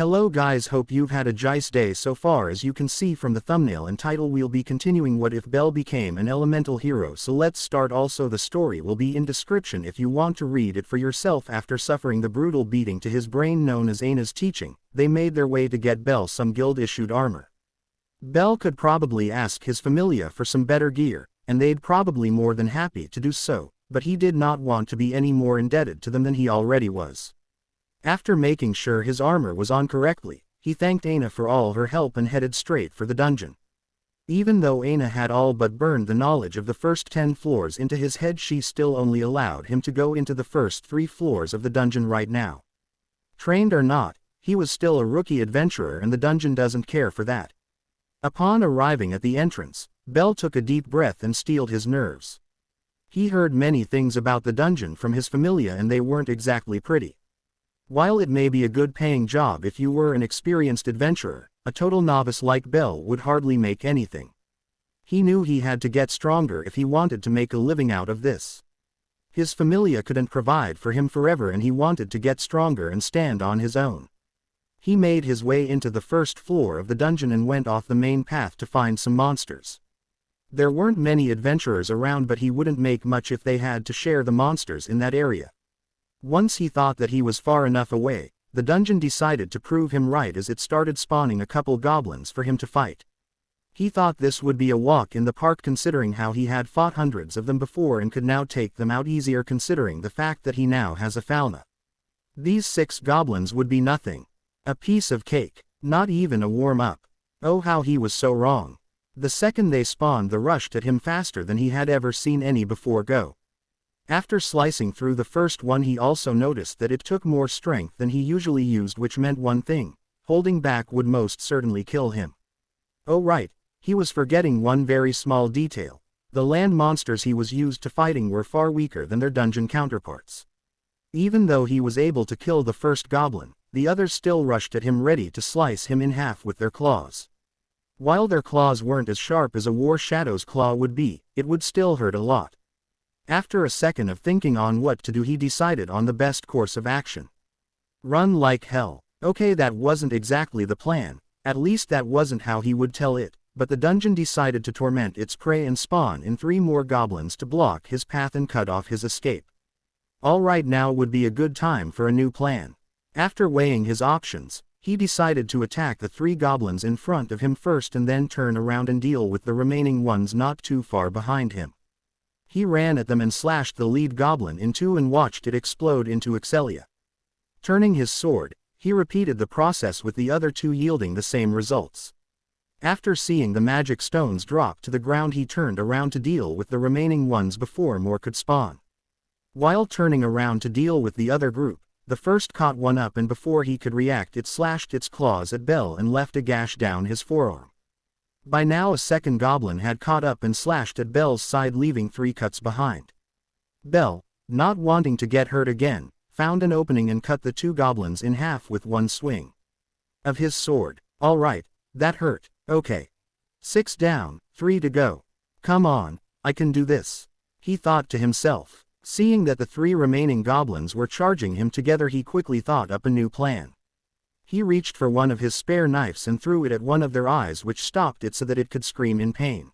Hello guys, hope you've had a nice day so far. As you can see from the thumbnail and title, we'll be continuing What If Bell Became an Elemental Hero. So let's start. Also, the story will be in description if you want to read it for yourself. After suffering the brutal beating to his brain known as Aina's teaching, they made their way to get Bell some guild-issued armor. Bell could probably ask his familia for some better gear, and they'd probably more than happy to do so, but he did not want to be any more indebted to them than he already was. After making sure his armor was on correctly, he thanked Aina for all her help and headed straight for the dungeon. Even though Aina had all but burned the knowledge of the first 10 floors into his head, she still only allowed him to go into the first 3 floors of the dungeon right now. Trained or not, he was still a rookie adventurer, and the dungeon doesn't care for that. Upon arriving at the entrance, Bell took a deep breath and steeled his nerves. He heard many things about the dungeon from his familia, and they weren't exactly pretty. While it may be a good paying job if you were an experienced adventurer, a total novice like Bell would hardly make anything. He knew he had to get stronger if he wanted to make a living out of this. His familia couldn't provide for him forever, and he wanted to get stronger and stand on his own. He made his way into the first floor of the dungeon and went off the main path to find some monsters. There weren't many adventurers around, but he wouldn't make much if they had to share the monsters in that area. Once he thought that he was far enough away, the dungeon decided to prove him right as it started spawning a couple goblins for him to fight. He thought this would be a walk in the park, considering how he had fought hundreds of them before and could now take them out easier, considering the fact that he now has a Falna. These 6 goblins would be nothing. A piece of cake. Not even a warm-up. Oh, how he was so wrong. The second they spawned, they rushed at him faster than he had ever seen any before go. After slicing through the first one, he also noticed that it took more strength than he usually used, which meant one thing: holding back would most certainly kill him. Oh right, he was forgetting one very small detail. The land monsters he was used to fighting were far weaker than their dungeon counterparts. Even though he was able to kill the first goblin, the others still rushed at him, ready to slice him in half with their claws. While their claws weren't as sharp as a war shadow's claw would be, it would still hurt a lot. After a second of thinking on what to do, he decided on the best course of action. Run like hell. Okay, that wasn't exactly the plan, at least that wasn't how he would tell it, but the dungeon decided to torment its prey and spawn in 3 more goblins to block his path and cut off his escape. Alright, now would be a good time for a new plan. After weighing his options, he decided to attack the 3 goblins in front of him first and then turn around and deal with the remaining ones not too far behind him. He ran at them and slashed the lead goblin in 2 and watched it explode into Excelia. Turning his sword, he repeated the process with the other 2, yielding the same results. After seeing the magic stones drop to the ground, he turned around to deal with the remaining ones before more could spawn. While turning around to deal with the other group, the first caught one up, and before he could react, it slashed its claws at Bell and left a gash down his forearm. By now a second goblin had caught up and slashed at Bell's side, leaving 3 cuts behind. Bell, not wanting to get hurt again, found an opening and cut the 2 goblins in half with one swing of his sword. Alright, that hurt. Okay. 6 down, 3 to go. Come on, I can do this, he thought to himself. Seeing that the 3 remaining goblins were charging him together, he quickly thought up a new plan. He reached for one of his spare knives and threw it at one of their eyes, which stopped it so that it could scream in pain.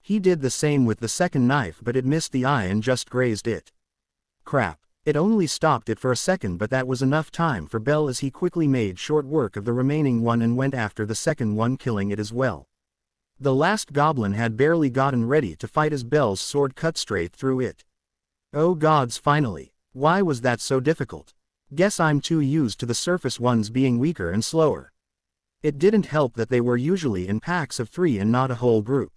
He did the same with the second knife, but it missed the eye and just grazed it. Crap. It only stopped it for a second, but that was enough time for Bell, as he quickly made short work of the remaining one and went after the second one, killing it as well. The last goblin had barely gotten ready to fight as Bell's sword cut straight through it. Oh gods, finally. Why was that so difficult? Guess I'm too used to the surface ones being weaker and slower. It didn't help that they were usually in packs of 3 and not a whole group.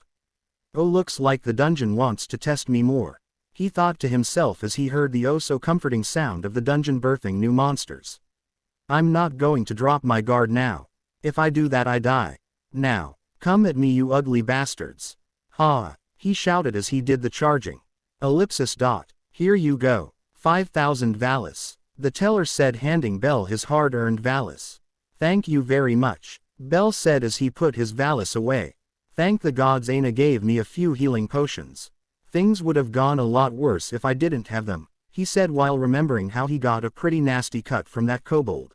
Oh, looks like the dungeon wants to test me more, he thought to himself as he heard the oh-so-comforting sound of the dungeon birthing new monsters. I'm not going to drop my guard now. If I do that, I die. Now, come at me, you ugly bastards. Ha! He shouted as he did the charging. Ellipsis dot. Here you go. 5,000 Valis. The teller said, handing Bell his hard-earned Valis. Thank you very much, Bell said as he put his Valis away. Thank the gods, Aina gave me a few healing potions. Things would have gone a lot worse if I didn't have them, he said while remembering how he got a pretty nasty cut from that kobold.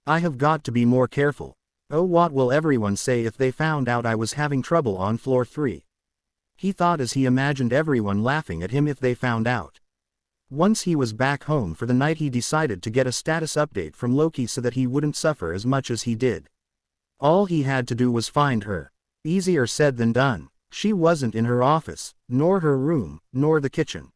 I have got to be more careful. Oh, what will everyone say if they found out I was having trouble on floor 3? He thought as he imagined everyone laughing at him if they found out. Once he was back home for the night, he decided to get a status update from Loki so that he wouldn't suffer as much as he did. All he had to do was find her. Easier said than done. She wasn't in her office, nor her room, nor the kitchen.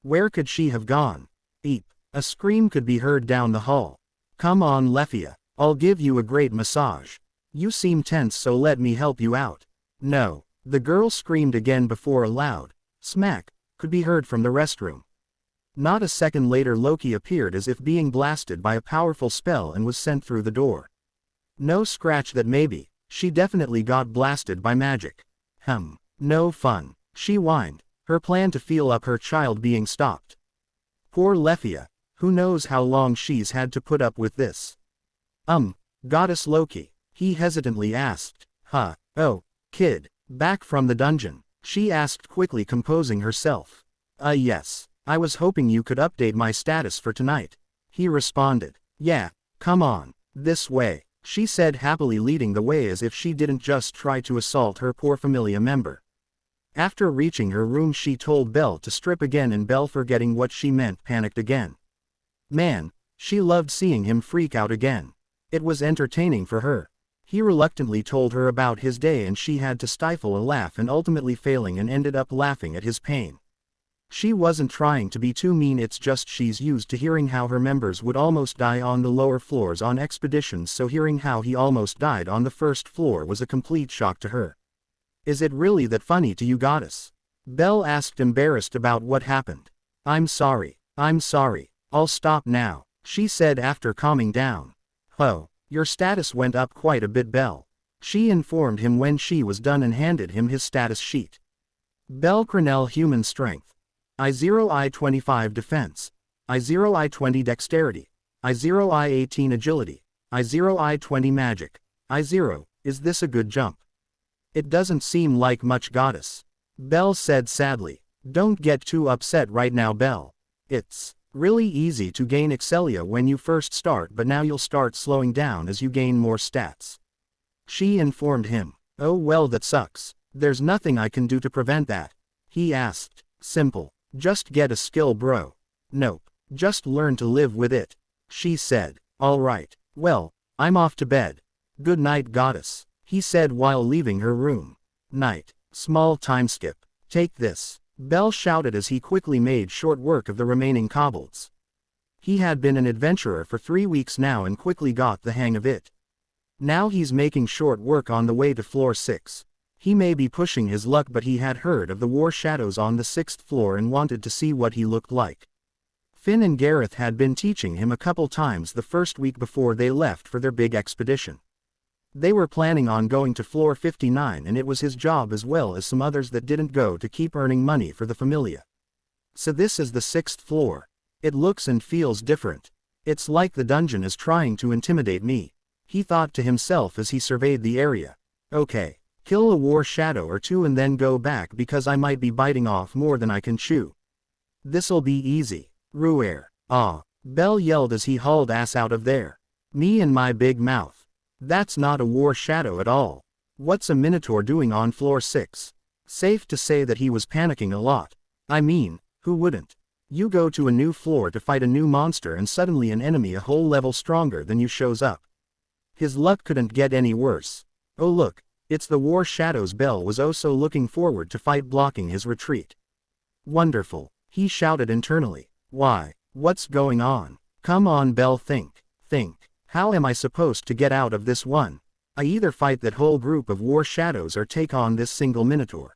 Where could she have gone? Eep. A scream could be heard down the hall. Come on, Leffia. I'll give you a great massage. You seem tense, so let me help you out. No. The girl screamed again before a loud smack could be heard from the restroom. Not a second later, Loki appeared as if being blasted by a powerful spell and was sent through the door. No scratch that maybe. She definitely got blasted by magic. No fun. She whined, her plan to feel up her child being stopped. Poor Leffia. Who knows how long she's had to put up with this. Goddess Loki, he hesitantly asked. Oh, kid, back from the dungeon? She asked quickly, composing herself. Yes. I was hoping you could update my status for tonight. He responded. Yeah, come on, this way, she said happily, leading the way as if she didn't just try to assault her poor familia member. After reaching her room, she told Belle to strip again, and Belle, forgetting what she meant, panicked again. Man, she loved seeing him freak out again. It was entertaining for her. He reluctantly told her about his day, and she had to stifle a laugh, and ultimately failing and ended up laughing at his pain. She wasn't trying to be too mean, it's just she's used to hearing how her members would almost die on the lower floors on expeditions, so hearing how he almost died on the first floor was a complete shock to her. Is it really that funny to you, goddess? Belle asked, embarrassed about what happened. I'm sorry. I'll stop now, she said after calming down. Oh, your status went up quite a bit, Belle. She informed him when she was done and handed him his status sheet. Belle Crenell, human strength. I0 I25 defense. I0 I20 dexterity. I0 I18 agility. I0 I20 magic. I0, is this a good jump? It doesn't seem like much, goddess. Belle said sadly. Don't get too upset right now, Belle. It's really easy to gain Excelia when you first start, but now you'll start slowing down as you gain more stats. She informed him. Oh well, that sucks. There's nothing I can do to prevent that. He asked. Simple. Just get a skill, bro. Nope. Just learn to live with it. She said. Alright. Well, I'm off to bed. Good night, goddess, he said while leaving her room. Night. Small time skip. Take this. Belle shouted as he quickly made short work of the remaining kobolds. He had been an adventurer for 3 weeks now and quickly got the hang of it. Now he's making short work on the way to floor 6. He may be pushing his luck, but he had heard of the war shadows on the 6th floor and wanted to see what he looked like. Finn and Gareth had been teaching him a couple times the first week before they left for their big expedition. They were planning on going to floor 59, and it was his job as well as some others that didn't go to keep earning money for the familia. So this is the 6th floor. It looks and feels different. It's like the dungeon is trying to intimidate me, he thought to himself as he surveyed the area. Okay. Kill a war shadow or two and then go back, because I might be biting off more than I can chew. This'll be easy. Ruer. Belle yelled as he hauled ass out of there. Me and my big mouth. That's not a war shadow at all. What's a minotaur doing on floor 6? Safe to say that he was panicking a lot. I mean, who wouldn't? You go to a new floor to fight a new monster and suddenly an enemy a whole level stronger than you shows up. His luck couldn't get any worse. Oh look. It's the war shadows Belle was oh so looking forward to fight, blocking his retreat. Wonderful, he shouted internally. Why, what's going on? Come on, Belle, think. How am I supposed to get out of this one? I either fight that whole group of war shadows or take on this single minotaur.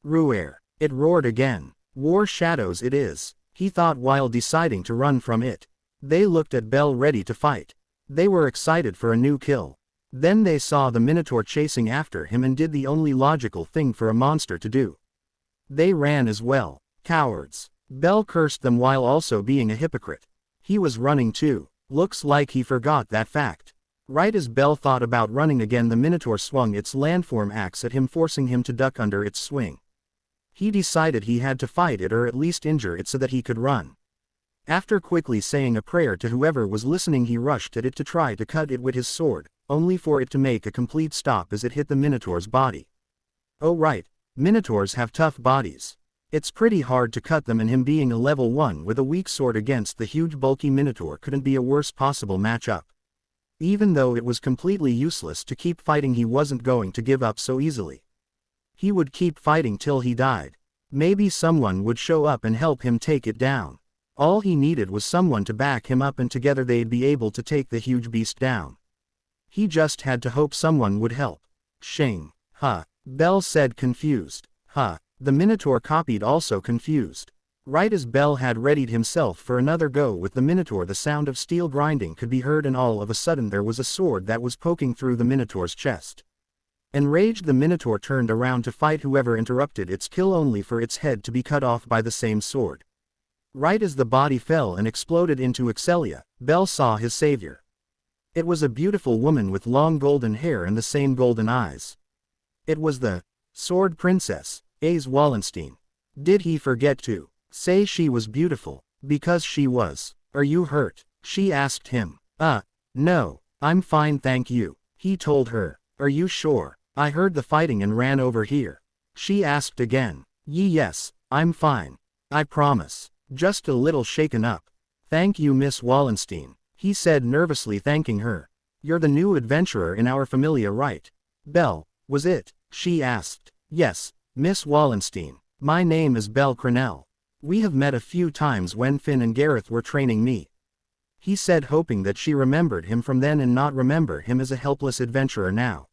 Ruer, it roared again. War shadows it is, he thought while deciding to run from it. They looked at Belle ready to fight. They were excited for a new kill. Then they saw the minotaur chasing after him and did the only logical thing for a monster to do. They ran as well. Cowards. Belle cursed them while also being a hypocrite. He was running too. Looks like he forgot that fact. Right as Belle thought about running again, the minotaur swung its landform axe at him, forcing him to duck under its swing. He decided he had to fight it or at least injure it so that he could run. After quickly saying a prayer to whoever was listening, he rushed at it to try to cut it with his sword, only for it to make a complete stop as it hit the Minotaur's body. Oh right, Minotaurs have tough bodies. It's pretty hard to cut them, and him being a level 1 with a weak sword against the huge bulky Minotaur couldn't be a worse possible matchup. Even though it was completely useless to keep fighting, he wasn't going to give up so easily. He would keep fighting till he died. Maybe someone would show up and help him take it down. All he needed was someone to back him up, and together they'd be able to take the huge beast down. He just had to hope someone would help. Shame. Huh. Bell said, confused. Huh. The Minotaur copied, also confused. Right as Bell had readied himself for another go with the Minotaur, the sound of steel grinding could be heard, and all of a sudden there was a sword that was poking through the Minotaur's chest. Enraged, the Minotaur turned around to fight whoever interrupted its kill, only for its head to be cut off by the same sword. Right as the body fell and exploded into Excelia, Bell saw his savior. It was a beautiful woman with long golden hair and the same golden eyes. It was the Sword Princess, Issei Wallenstein. Did he forget to say she was beautiful? Because she was. Are you hurt? She asked him. No, I'm fine thank you, he told her. Are you sure? I heard the fighting and ran over here. She asked again. Yes, I'm fine. I promise. Just a little shaken up. Thank you, Miss Wallenstein, he said nervously, thanking her. You're the new adventurer in our familia, right? Bell, was it? She asked. Yes, Miss Wallenstein. My name is Bell Crenell. We have met a few times when Finn and Gareth were training me. He said, hoping that she remembered him from then and not remember him as a helpless adventurer now.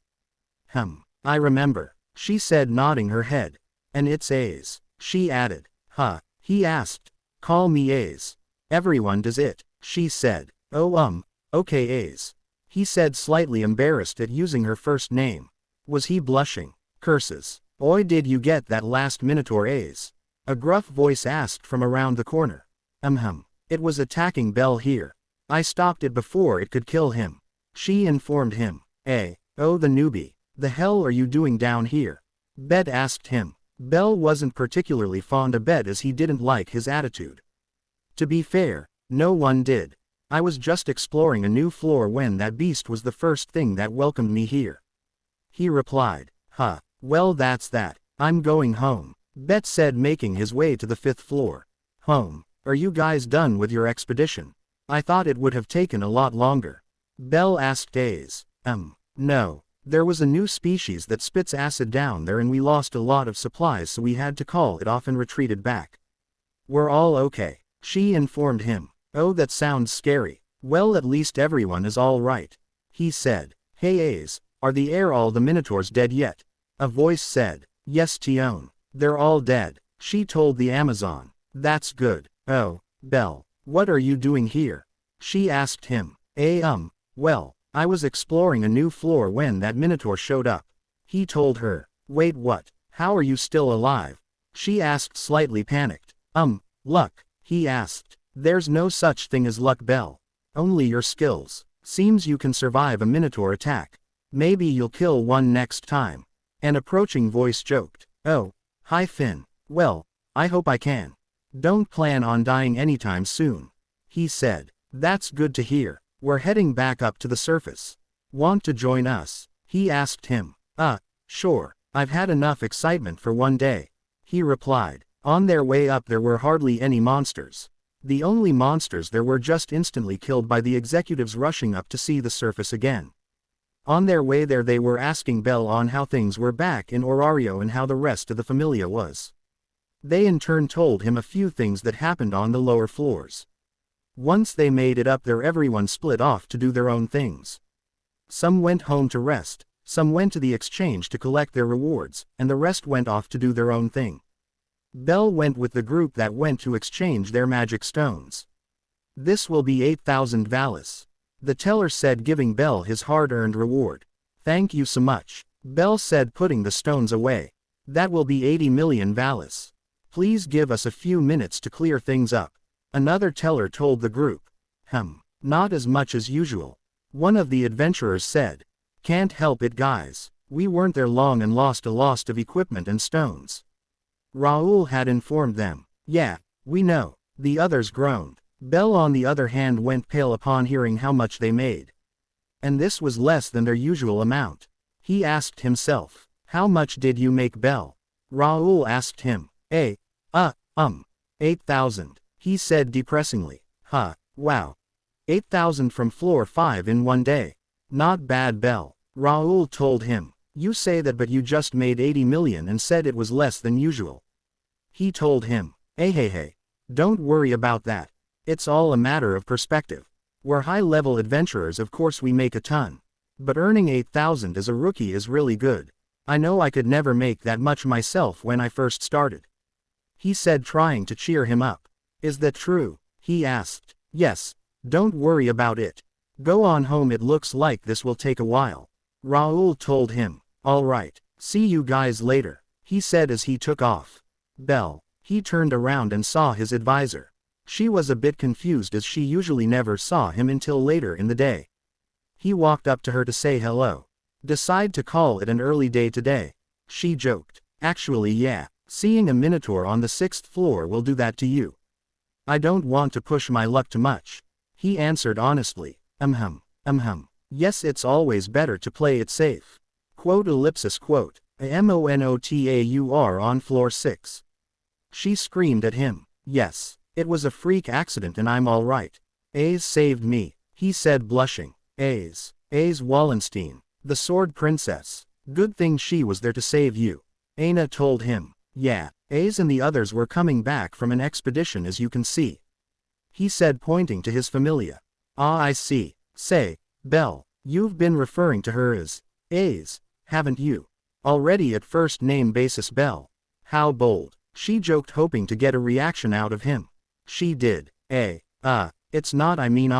I remember, she said, nodding her head. And it's Issei, she added. Huh, he asked. Call me Issei. Everyone does it, she said. Oh okay Issei. He said, slightly embarrassed at using her first name. Was he blushing? Curses. Oi, did you get that last Minotaur, Issei? A gruff voice asked from around the corner. It was attacking Bell here. I stopped it before it could kill him, she informed him. Oh, the newbie. The hell are you doing down here? Bet asked him. Bell wasn't particularly fond of Bet, as he didn't like his attitude. To be fair, no one did. I was just exploring a new floor when that beast was the first thing that welcomed me here, he replied. Huh, well that's that. I'm going home, Bet said, making his way to the 5th floor. Home? Are you guys done with your expedition? I thought it would have taken a lot longer. Bell asked Issei. No. There was a new species that spits acid down there and we lost a lot of supplies, so we had to call it off and retreated back. We're all okay, she informed him. Oh, that sounds scary. Well, at least everyone is all right, he said. Hey Issei, are all the Minotaurs dead yet? A voice said. Yes Tion. They're all dead, she told the Amazon. That's good. Oh, Bell, what are you doing here? She asked him. Well, I was exploring a new floor when that Minotaur showed up, he told her. Wait, what? How are you still alive? She asked, slightly panicked. Luck, he asked. There's no such thing as luck, Bell. Only your skills. Seems you can survive a Minotaur attack. Maybe you'll kill one next time. An approaching voice joked. Oh, hi Finn. Well, I hope I can. Don't plan on dying anytime soon, he said. That's good to hear. We're heading back up to the surface. Want to join us? He asked him. Sure. I've had enough excitement for one day, he replied. On their way up there were hardly any monsters. The only monsters there were just instantly killed by the executives rushing up to see the surface again. On their way there they were asking Bell on how things were back in Orario and how the rest of the familia was. They in turn told him a few things that happened on the lower floors. Once they made it up there, everyone split off to do their own things. Some went home to rest, some went to the exchange to collect their rewards, and the rest went off to do their own thing. Bell went with the group that went to exchange their magic stones. This will be 8,000 Valis, the teller said, giving Bell his hard-earned reward. Thank you so much, Bell said, putting the stones away. That will be 80 million Valis. Please give us a few minutes to clear things up, another teller told the group. Not as much as usual, one of the adventurers said. Can't help it guys, we weren't there long and lost a lot of equipment and stones. Raoul had informed them. Yeah, we know, the others groaned. Bell on the other hand went pale upon hearing how much they made. And this was less than their usual amount. He asked himself, how much did you make, Bell? Raoul asked him. 8,000, he said depressingly. Huh, wow. 8,000 from floor 5 in one day. Not bad, Bell. Raoul told him. You say that, but you just made 80 million and said it was less than usual. He told him. Hey, don't worry about that. It's all a matter of perspective. We're high-level adventurers, of course we make a ton. But earning 8,000 as a rookie is really good. I know I could never make that much myself when I first started. He said, trying to cheer him up. Is that true? He asked. Yes. Don't worry about it. Go on home, it looks like this will take a while. Raoul told him. All right. See you guys later, he said as he took off. Bell. He turned around and saw his advisor. She was a bit confused as she usually never saw him until later in the day. He walked up to her to say hello. Decide to call it an early day today? She joked. Actually, yeah. Seeing a minotaur on the 6th floor will do that to you. I don't want to push my luck too much. He answered honestly. Yes, it's always better to play it safe. Quote. A monotaur on floor 6. She screamed at him. Yes. It was a freak accident and I'm all right. Ace saved me, he said blushing. Ace Wallenstein, the sword princess. Good thing she was there to save you. Aina told him. Yeah, Ace and the others were coming back from an expedition, as you can see. He said, pointing to his familia. Ah, I see. Say, Bell, you've been referring to her as Ace, haven't you? Already at first name basis, Bell. How bold. She joked, hoping to get a reaction out of him. She did. It's not, I mean,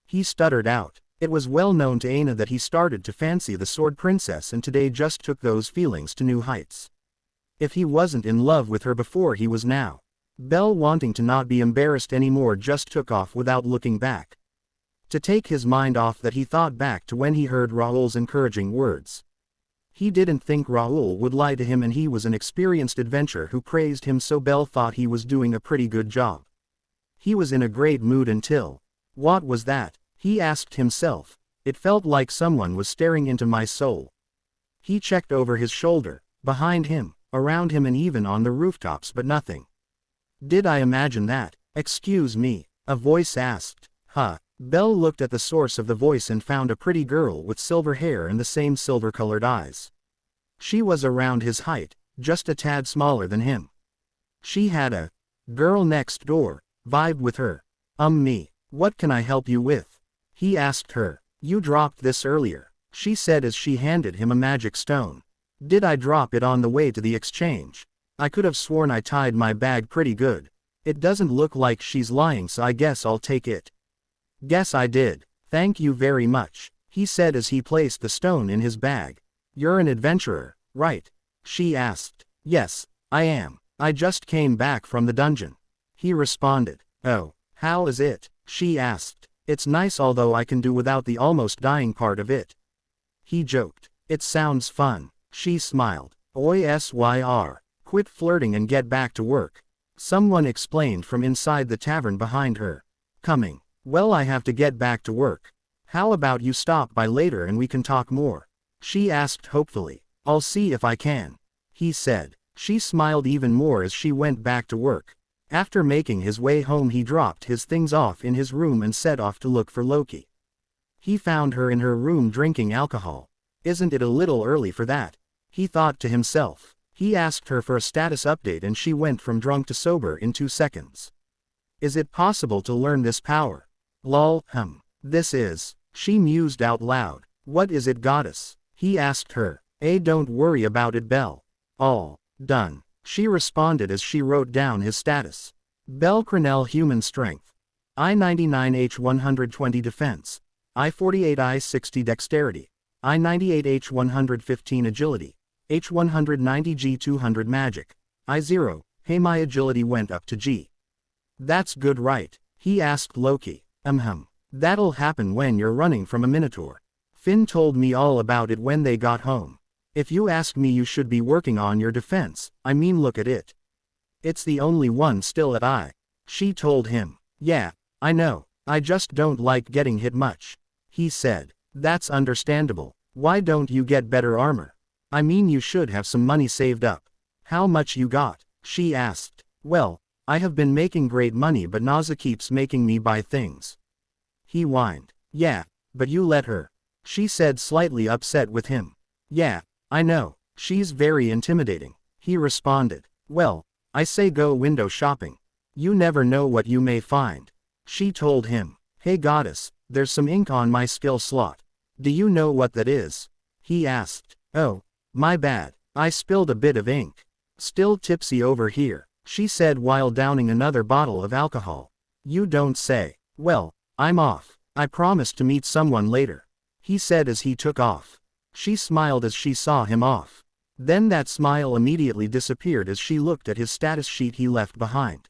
he stuttered out. It was well known to Aina that he started to fancy the sword princess and today just took those feelings to new heights. If he wasn't in love with her before, he was now. Bell, wanting to not be embarrassed anymore, just took off without looking back. To take his mind off that, he thought back to when he heard Raoul's encouraging words. He didn't think Raoul would lie to him, and he was an experienced adventurer who praised him, so Bell thought he was doing a pretty good job. He was in a great mood until... What was that? He asked himself. It felt like someone was staring into my soul. He checked over his shoulder, behind him, around him, and even on the rooftops, but nothing. Did I imagine that? Excuse me, a voice asked. Bell looked at the source of the voice and found a pretty girl with silver hair and the same silver-colored eyes. She was around his height, just a tad smaller than him. She had a girl next door vibe with her. Me. What can I help you with? He asked her. You dropped this earlier, she said as she handed him a magic stone. Did I drop it on the way to the exchange? I could have sworn I tied my bag pretty good. It doesn't look like she's lying, so I guess I'll take it. Guess I did. Thank you very much, he said as he placed the stone in his bag. You're an adventurer, right? She asked. Yes, I am. I just came back from the dungeon. He responded. Oh, how is it? She asked. It's nice, although I can do without the almost dying part of it. He joked. It sounds fun. She smiled. Syr. Quit flirting and get back to work. Someone explained from inside the tavern behind her. Coming. Well, I have to get back to work. How about you stop by later and we can talk more? She asked hopefully. I'll see if I can, he said. She smiled even more as she went back to work. After making his way home, he dropped his things off in his room and set off to look for Loki. He found her in her room drinking alcohol. Isn't it a little early for that? He thought to himself. He asked her for a status update and she went from drunk to sober in 2 seconds. Is it possible to learn this power? Lol, this is. She mused out loud. What is it, goddess? He asked her. Don't worry about it, Bell. All done, she responded as she wrote down his status. Bell Crenell, human strength. I-99 H-120 defense. I-48 I-60 dexterity. I-98 H-115 agility. H-190 G-200 magic. I-0, hey, my agility went up to G. That's good, right? He asked Loki. That'll happen when you're running from a minotaur. Finn told me all about it when they got home. If you ask me, you should be working on your defense. I mean, look at it. It's the only one still at I. She told him. Yeah, I know, I just don't like getting hit much. He said. That's understandable. Why don't you get better armor? I mean, you should have some money saved up. How much you got? She asked. Well, I have been making great money, but Naza keeps making me buy things. He whined. Yeah, but you let her. She said, slightly upset with him. Yeah, I know, she's very intimidating. He responded. Well, I say go window shopping. You never know what you may find. She told him. Hey goddess, there's some ink on my skill slot. Do you know what that is? He asked. Oh, my bad, I spilled a bit of ink. Still tipsy over here, she said while downing another bottle of alcohol. You don't say. Well, I'm off. I promise to meet someone later. He said as he took off. She smiled as she saw him off. Then that smile immediately disappeared as she looked at his status sheet he left behind.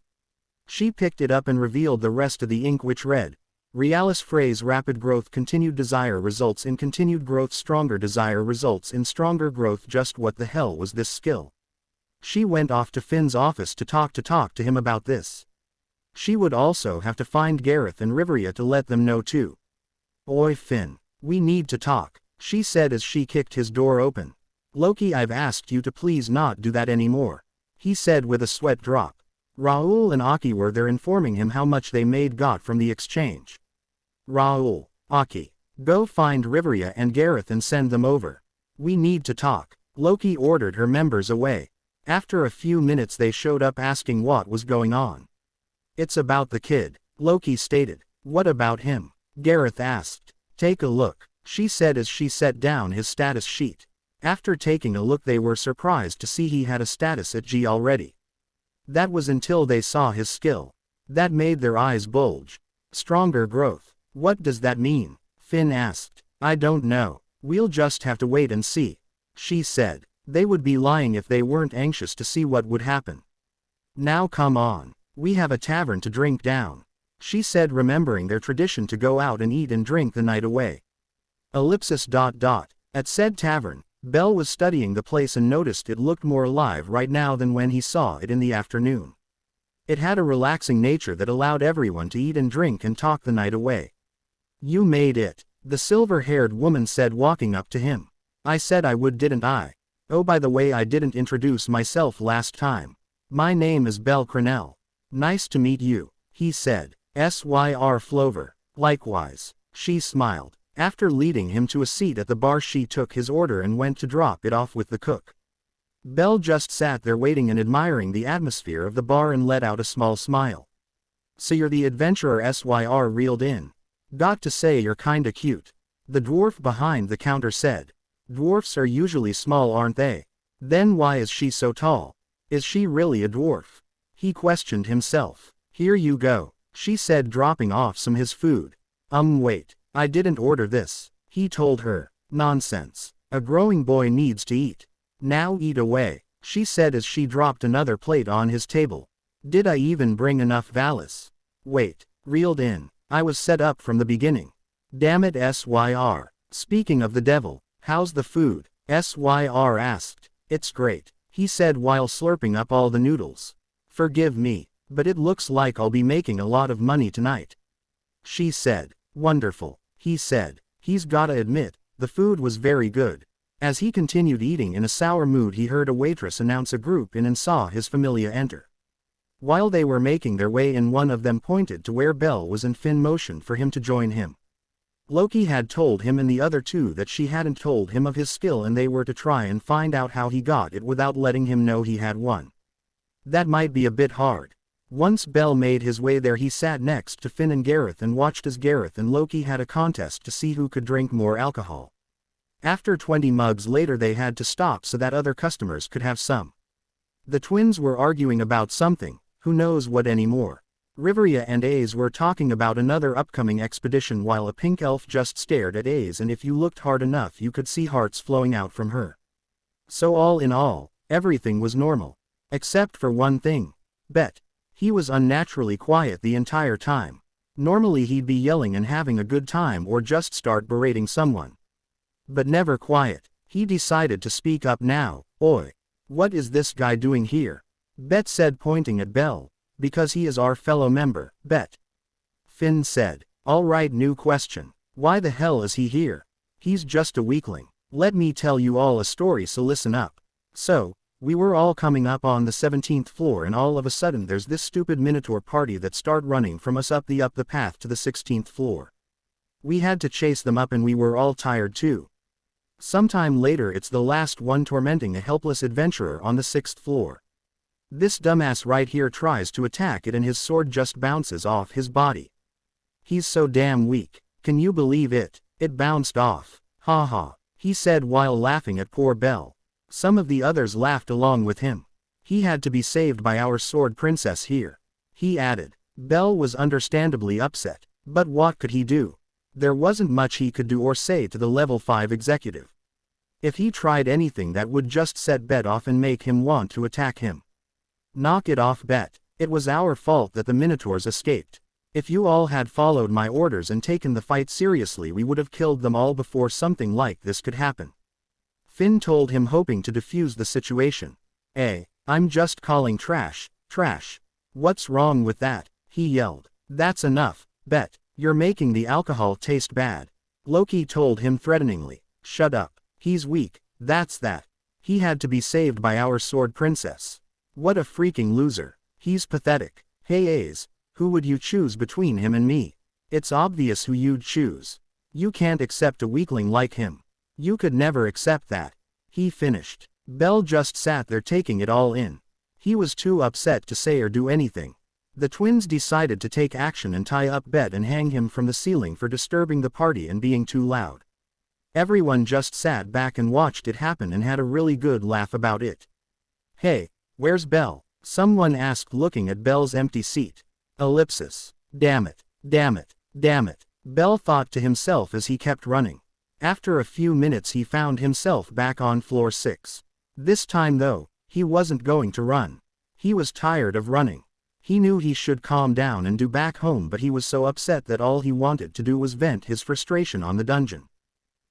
She picked it up and revealed the rest of the ink, which read, Realis phrase rapid growth, continued desire results in continued growth, stronger desire results in stronger growth. Just what the hell was this skill? She went off to Finn's office to talk to him about this. She would also have to find Gareth and Riveria to let them know too. Oi Finn, we need to talk, she said as she kicked his door open. Loki, I've asked you to please not do that anymore, he said with a sweat drop. Raoul and Aki were there informing him how much they got from the exchange. Raoul, Aki, go find Riveria and Gareth and send them over. We need to talk. Loki ordered her members away. After a few minutes they showed up asking what was going on. It's about the kid, Loki stated. What about him? Gareth asked. Take a look, she said as she set down his status sheet. After taking a look they were surprised to see he had a status at G already. That was until they saw his skill. That made their eyes bulge. Stronger growth. What does that mean? Finn asked. I don't know. We'll just have to wait and see, she said. They would be lying if they weren't anxious to see what would happen. Now come on. We have a tavern to drink down, she said, remembering their tradition to go out and eat and drink the night away. At said tavern, Bell was studying the place and noticed it looked more alive right now than when he saw it in the afternoon. It had a relaxing nature that allowed everyone to eat and drink and talk the night away. You made it, the silver-haired woman said, walking up to him. I said I would, didn't I? Oh, by the way, I didn't introduce myself last time. My name is Belle Crenell. Nice to meet you, he said. Syr Flover. Likewise, she smiled. After leading him to a seat at the bar, she took his order and went to drop it off with the cook. Belle just sat there waiting and admiring the atmosphere of the bar and let out a small smile. So you're the adventurer? Syr reeled in. Got to say you're kinda cute, the dwarf behind the counter said. Dwarfs are usually small, aren't they? Then why is she so tall? Is she really a dwarf? He questioned himself. Here you go, she said, dropping off some his food. Wait, I didn't order this, he told her. Nonsense. A growing boy needs to eat. Now eat away, she said as she dropped another plate on his table. Did I even bring enough Valis? Wait, reeled in. I was set up from the beginning. Damn it, Syr. Speaking of the devil, how's the food? Syr asked. It's great, he said while slurping up all the noodles. Forgive me, but it looks like I'll be making a lot of money tonight, she said. Wonderful, he said. He's gotta admit, the food was very good. As he continued eating in a sour mood, he heard a waitress announce a group in and saw his familia enter. While they were making their way in, one of them pointed to where Belle was and Finn motioned for him to join him. Loki had told him and the other two that she hadn't told him of his skill and they were to try and find out how he got it without letting him know he had one. That might be a bit hard. Once Bell made his way there, he sat next to Finn and Gareth and watched as Gareth and Loki had a contest to see who could drink more alcohol. After 20 mugs later they had to stop so that other customers could have some. The twins were arguing about something, who knows what anymore. Riveria and Ace were talking about another upcoming expedition while a pink elf just stared at Ace, and if you looked hard enough you could see hearts flowing out from her. So all in all, everything was normal. Except for one thing. Bet. He was unnaturally quiet the entire time. Normally he'd be yelling and having a good time or just start berating someone. But never quiet. He decided to speak up now. Oi. What is this guy doing here? Bet said, pointing at Bell. Because he is our fellow member, Bet. Finn said. Alright, new question. Why the hell is he here? He's just a weakling. Let me tell you all a story, so listen up. So, we were all coming up on the 17th floor and all of a sudden there's this stupid Minotaur party that start running from us up the path to the 16th floor. We had to chase them up and we were all tired too. Sometime later it's the last one tormenting a helpless adventurer on the 6th floor. This dumbass right here tries to attack it and his sword just bounces off his body. He's so damn weak. Can you believe it? It bounced off. Ha ha, he said while laughing at poor Belle. Some of the others laughed along with him. He had to be saved by our sword princess here, he added. Belle was understandably upset, but what could he do? There wasn't much he could do or say to the level 5 executive. If he tried anything that would just set Bet off and make him want to attack him. Knock it off, Bet. It was our fault that the Minotaurs escaped. If you all had followed my orders and taken the fight seriously, we would have killed them all before something like this could happen. Finn told him, hoping to defuse the situation. I'm just calling trash. What's wrong with that? He yelled. That's enough, Bet. You're making the alcohol taste bad. Loki told him threateningly. Shut up. He's weak, that's that. He had to be saved by our sword princess. What a freaking loser. He's pathetic. Hey Ace, who would you choose between him and me? It's obvious who you'd choose. You can't accept a weakling like him. You could never accept that. He finished. Belle just sat there taking it all in. He was too upset to say or do anything. The twins decided to take action and tie up Bet and hang him from the ceiling for disturbing the party and being too loud. Everyone just sat back and watched it happen and had a really good laugh about it. Hey, where's Belle? Someone asked, looking at Belle's empty seat. Ellipsis. Damn it. Belle thought to himself as he kept running. After a few minutes he found himself back on floor 6. This time though, he wasn't going to run. He was tired of running. He knew he should calm down and do back home, but he was so upset that all he wanted to do was vent his frustration on the dungeon.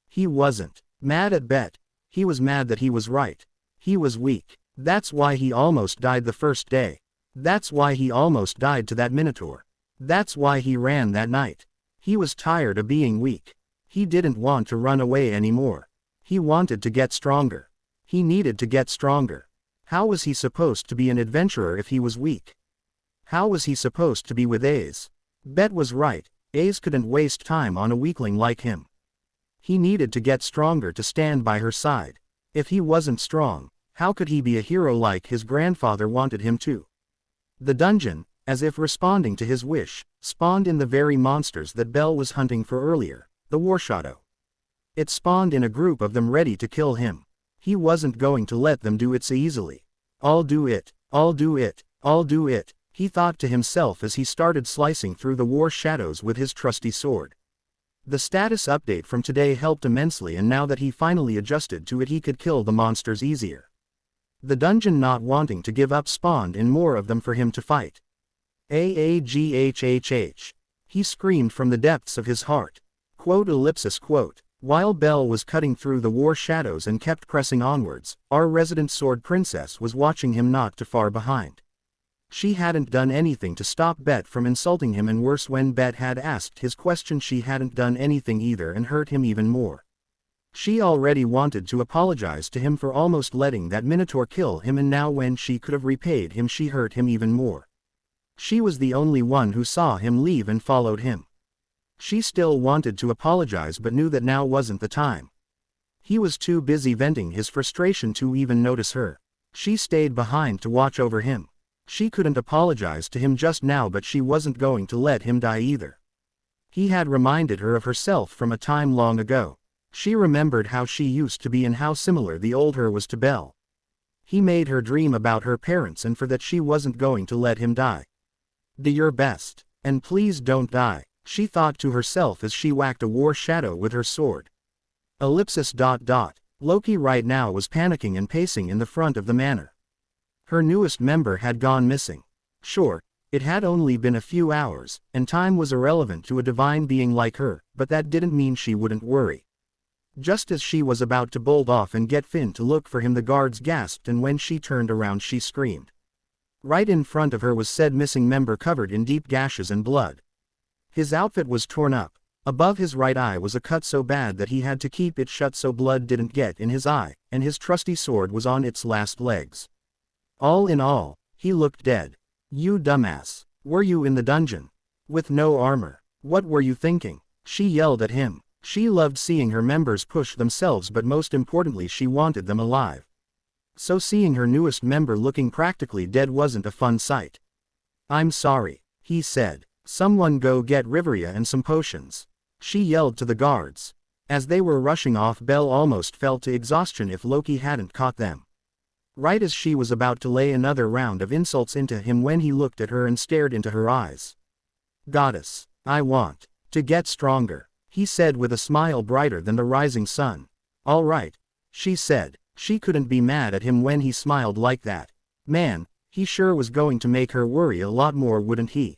He wasn't mad at Bet. He was mad that he was right. He was weak. That's why he almost died the first day. That's why he almost died to that Minotaur. That's why he ran that night. He was tired of being weak. He didn't want to run away anymore. He wanted to get stronger. He needed to get stronger. How was he supposed to be an adventurer if he was weak? How was he supposed to be with Ace? Bet was right. Ace couldn't waste time on a weakling like him. He needed to get stronger to stand by her side. If he wasn't strong, how could he be a hero like his grandfather wanted him to? The dungeon, as if responding to his wish, spawned in the very monsters that Belle was hunting for earlier, the Warshadow. It spawned in a group of them ready to kill him. He wasn't going to let them do it so easily. I'll do it. He thought to himself as he started slicing through the war shadows with his trusty sword. The status update from today helped immensely, and now that he finally adjusted to it, he could kill the monsters easier. The dungeon, not wanting to give up, spawned in more of them for him to fight. Aghhhh. He screamed from the depths of his heart. Quote. While Belle was cutting through the war shadows and kept pressing onwards, our resident sword princess was watching him not too far behind. She hadn't done anything to stop Bet from insulting him, and worse, when Bet had asked his question she hadn't done anything either and hurt him even more. She already wanted to apologize to him for almost letting that Minotaur kill him, and now when she could have repaid him, she hurt him even more. She was the only one who saw him leave and followed him. She still wanted to apologize but knew that now wasn't the time. He was too busy venting his frustration to even notice her. She stayed behind to watch over him. She couldn't apologize to him just now, but she wasn't going to let him die either. He had reminded her of herself from a time long ago. She remembered how she used to be and how similar the old her was to Belle. He made her dream about her parents, and for that she wasn't going to let him die. Do your best. And please don't die, she thought to herself as she whacked a war shadow with her sword. Ellipsis. Loki right now was panicking and pacing in the front of the manor. Her newest member had gone missing. Sure, it had only been a few hours, and time was irrelevant to a divine being like her, but that didn't mean she wouldn't worry. Just as she was about to bolt off and get Finn to look for him, the guards gasped, and when she turned around she screamed. Right in front of her was said missing member, covered in deep gashes and blood. His outfit was torn up. Above his right eye was a cut so bad that he had to keep it shut so blood didn't get in his eye, and his trusty sword was on its last legs. All in all, he looked dead. You dumbass. Were you in the dungeon? With no armor? What were you thinking? She yelled at him. She loved seeing her members push themselves, but most importantly she wanted them alive. So seeing her newest member looking practically dead wasn't a fun sight. I'm sorry, he said. Someone go get Riveria and some potions. She yelled to the guards. As they were rushing off, Belle almost fell to exhaustion if Loki hadn't caught them. Right as she was about to lay another round of insults into him when he looked at her and stared into her eyes. Goddess, I want to get stronger, he said with a smile brighter than the rising sun. All right, she said. She couldn't be mad at him when he smiled like that. Man, he sure was going to make her worry a lot more, wouldn't he?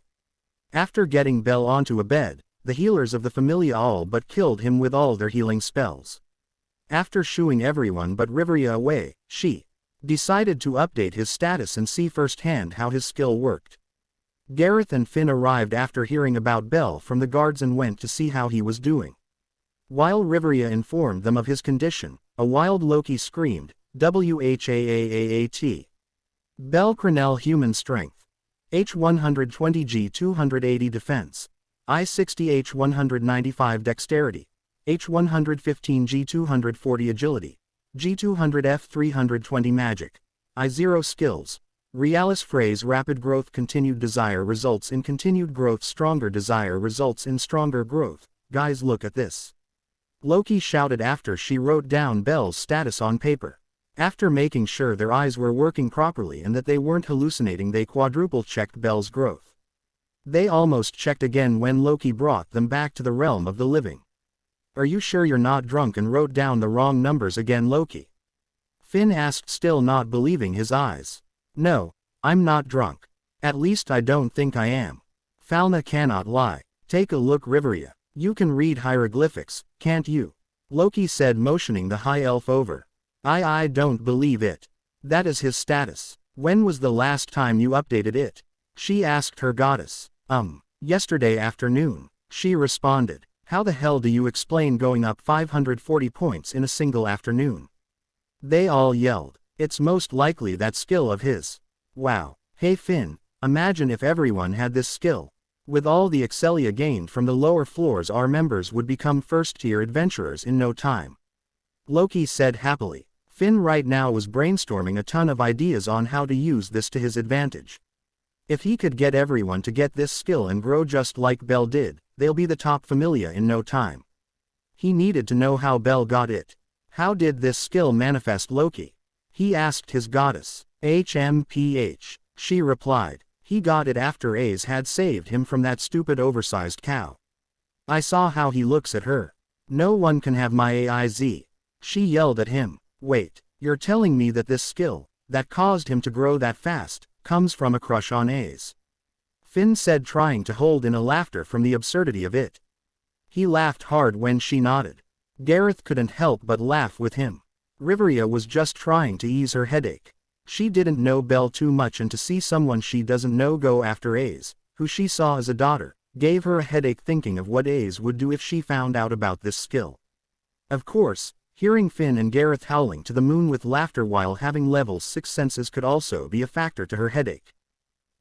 After getting Belle onto a bed, the healers of the Familia all but killed him with all their healing spells. After shooing everyone but Riveria away, she decided to update his status and see firsthand how his skill worked. Gareth and Finn arrived after hearing about Belle from the guards and went to see how he was doing. While Riveria informed them of his condition, a wild Loki screamed, WHAAAAT. Belle Crenel human strength. H120 G280 defense. I60 H195 dexterity. H115 G240 agility. G200 F320 magic. I0 skills. Realis phrase rapid growth continued desire results in continued growth stronger desire results in stronger growth. Guys, look at this. Loki shouted after she wrote down Belle's status on paper. After making sure their eyes were working properly and that they weren't hallucinating, they quadruple-checked Belle's growth. They almost checked again when Loki brought them back to the realm of the living. Are you sure you're not drunk and wrote down the wrong numbers again, Loki? Finn asked, still not believing his eyes. No, I'm not drunk. At least I don't think I am. Falna cannot lie. Take a look, Riveria. You can read hieroglyphics, can't you? Loki said, motioning the high elf over. I don't believe it. That is his status. When was the last time you updated it? She asked her goddess. Yesterday afternoon. She responded. How the hell do you explain going up 540 points in a single afternoon? They all yelled. It's most likely that skill of his. Wow. Hey Finn, imagine if everyone had this skill. With all the Excelia gained from the lower floors, our members would become first-tier adventurers in no time. Loki said happily. Finn right now was brainstorming a ton of ideas on how to use this to his advantage. If he could get everyone to get this skill and grow just like Belle did, they'll be the top Familia in no time. He needed to know how Belle got it. How did this skill manifest, Loki? He asked his goddess. HMPH. She replied. He got it after Ace had saved him from that stupid oversized cow. I saw how he looks at her. No one can have my AIZ. She yelled at him. Wait, you're telling me that this skill, that caused him to grow that fast, comes from a crush on Ace? Finn said, trying to hold in a laughter from the absurdity of it. He laughed hard when she nodded. Gareth couldn't help but laugh with him. Riveria was just trying to ease her headache. She didn't know Belle too much, and to see someone she doesn't know go after Ace, who she saw as a daughter, gave her a headache thinking of what Ace would do if she found out about this skill. Of course, hearing Finn and Gareth howling to the moon with laughter while having level 6 senses could also be a factor to her headache.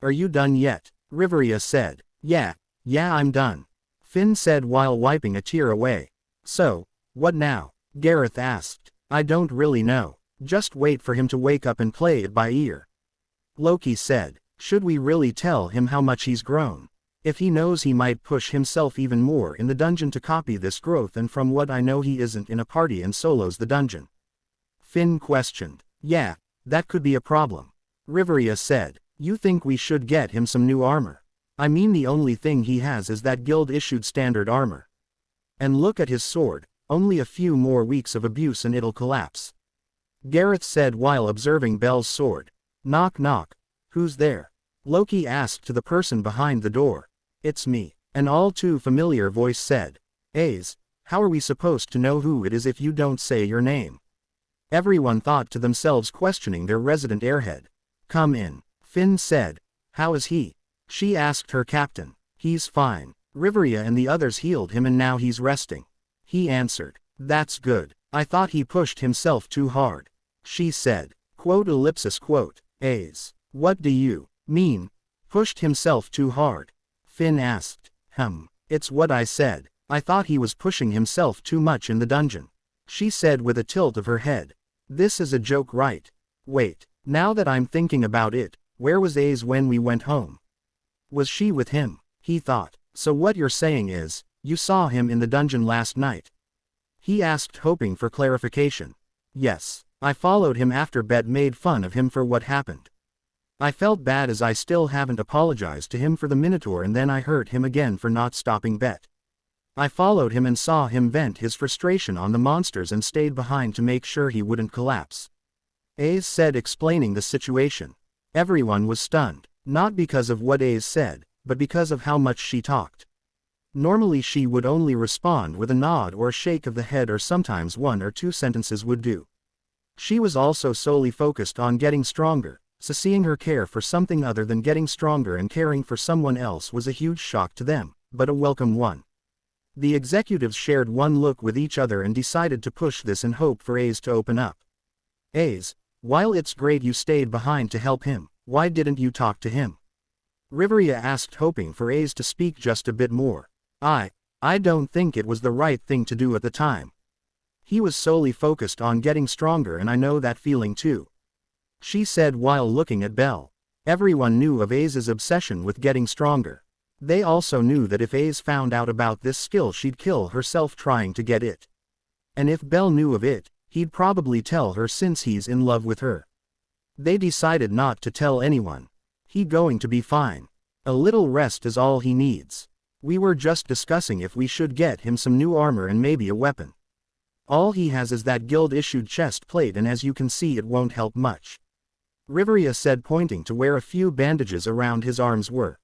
Are you done yet? Riveria said. Yeah, I'm done. Finn said while wiping a tear away. So, what now? Gareth asked. I don't really know. Just wait for him to wake up and play it by ear. Loki said. Should we really tell him how much he's grown? If he knows, he might push himself even more in the dungeon to copy this growth, and from what I know he isn't in a party and solos the dungeon. Finn questioned. Yeah, that could be a problem. Riveria said. You think we should get him some new armor? I mean, the only thing he has is that guild-issued standard armor. And look at his sword, only a few more weeks of abuse and it'll collapse. Gareth said while observing Belle's sword. Knock knock. Who's there? Loki asked to the person behind the door. It's me. An all too familiar voice said. Ace, how are we supposed to know who it is if you don't say your name? Everyone thought to themselves, questioning their resident airhead. Come in. Finn said. How is he? She asked her captain. He's fine. Riveria and the others healed him and now he's resting. He answered. That's good. I thought he pushed himself too hard. She said. Ace. What do you mean? Pushed himself too hard? Finn asked. It's what I said. I thought he was pushing himself too much in the dungeon. She said with a tilt of her head. This is a joke, right? Wait, now that I'm thinking about it, where was Ace when we went home? Was she with him? He thought. So what you're saying is, you saw him in the dungeon last night? He asked, hoping for clarification. Yes, I followed him after Bet made fun of him for what happened. I felt bad as I still haven't apologized to him for the Minotaur and then I hurt him again for not stopping Bet. I followed him and saw him vent his frustration on the monsters and stayed behind to make sure he wouldn't collapse. Ace said, explaining the situation. Everyone was stunned, not because of what Ace said, but because of how much she talked. Normally she would only respond with a nod or a shake of the head, or sometimes 1 or 2 sentences would do. She was also solely focused on getting stronger, so seeing her care for something other than getting stronger and caring for someone else was a huge shock to them, but a welcome one. The executives shared one look with each other and decided to push this and hope for Ace to open up. Ace, while it's great you stayed behind to help him, why didn't you talk to him? Riveria asked, hoping for Ace to speak just a bit more. I don't think it was the right thing to do at the time. He was solely focused on getting stronger and I know that feeling too. She said while looking at Belle. Everyone knew of Ace's obsession with getting stronger. They also knew that if Ace found out about this skill she'd kill herself trying to get it. And if Belle knew of it, he'd probably tell her since he's in love with her. They decided not to tell anyone. He's going to be fine. A little rest is all he needs. We were just discussing if we should get him some new armor and maybe a weapon. All he has is that guild-issued chest plate and as you can see it won't help much. Riveria said, pointing to where a few bandages around his arms were.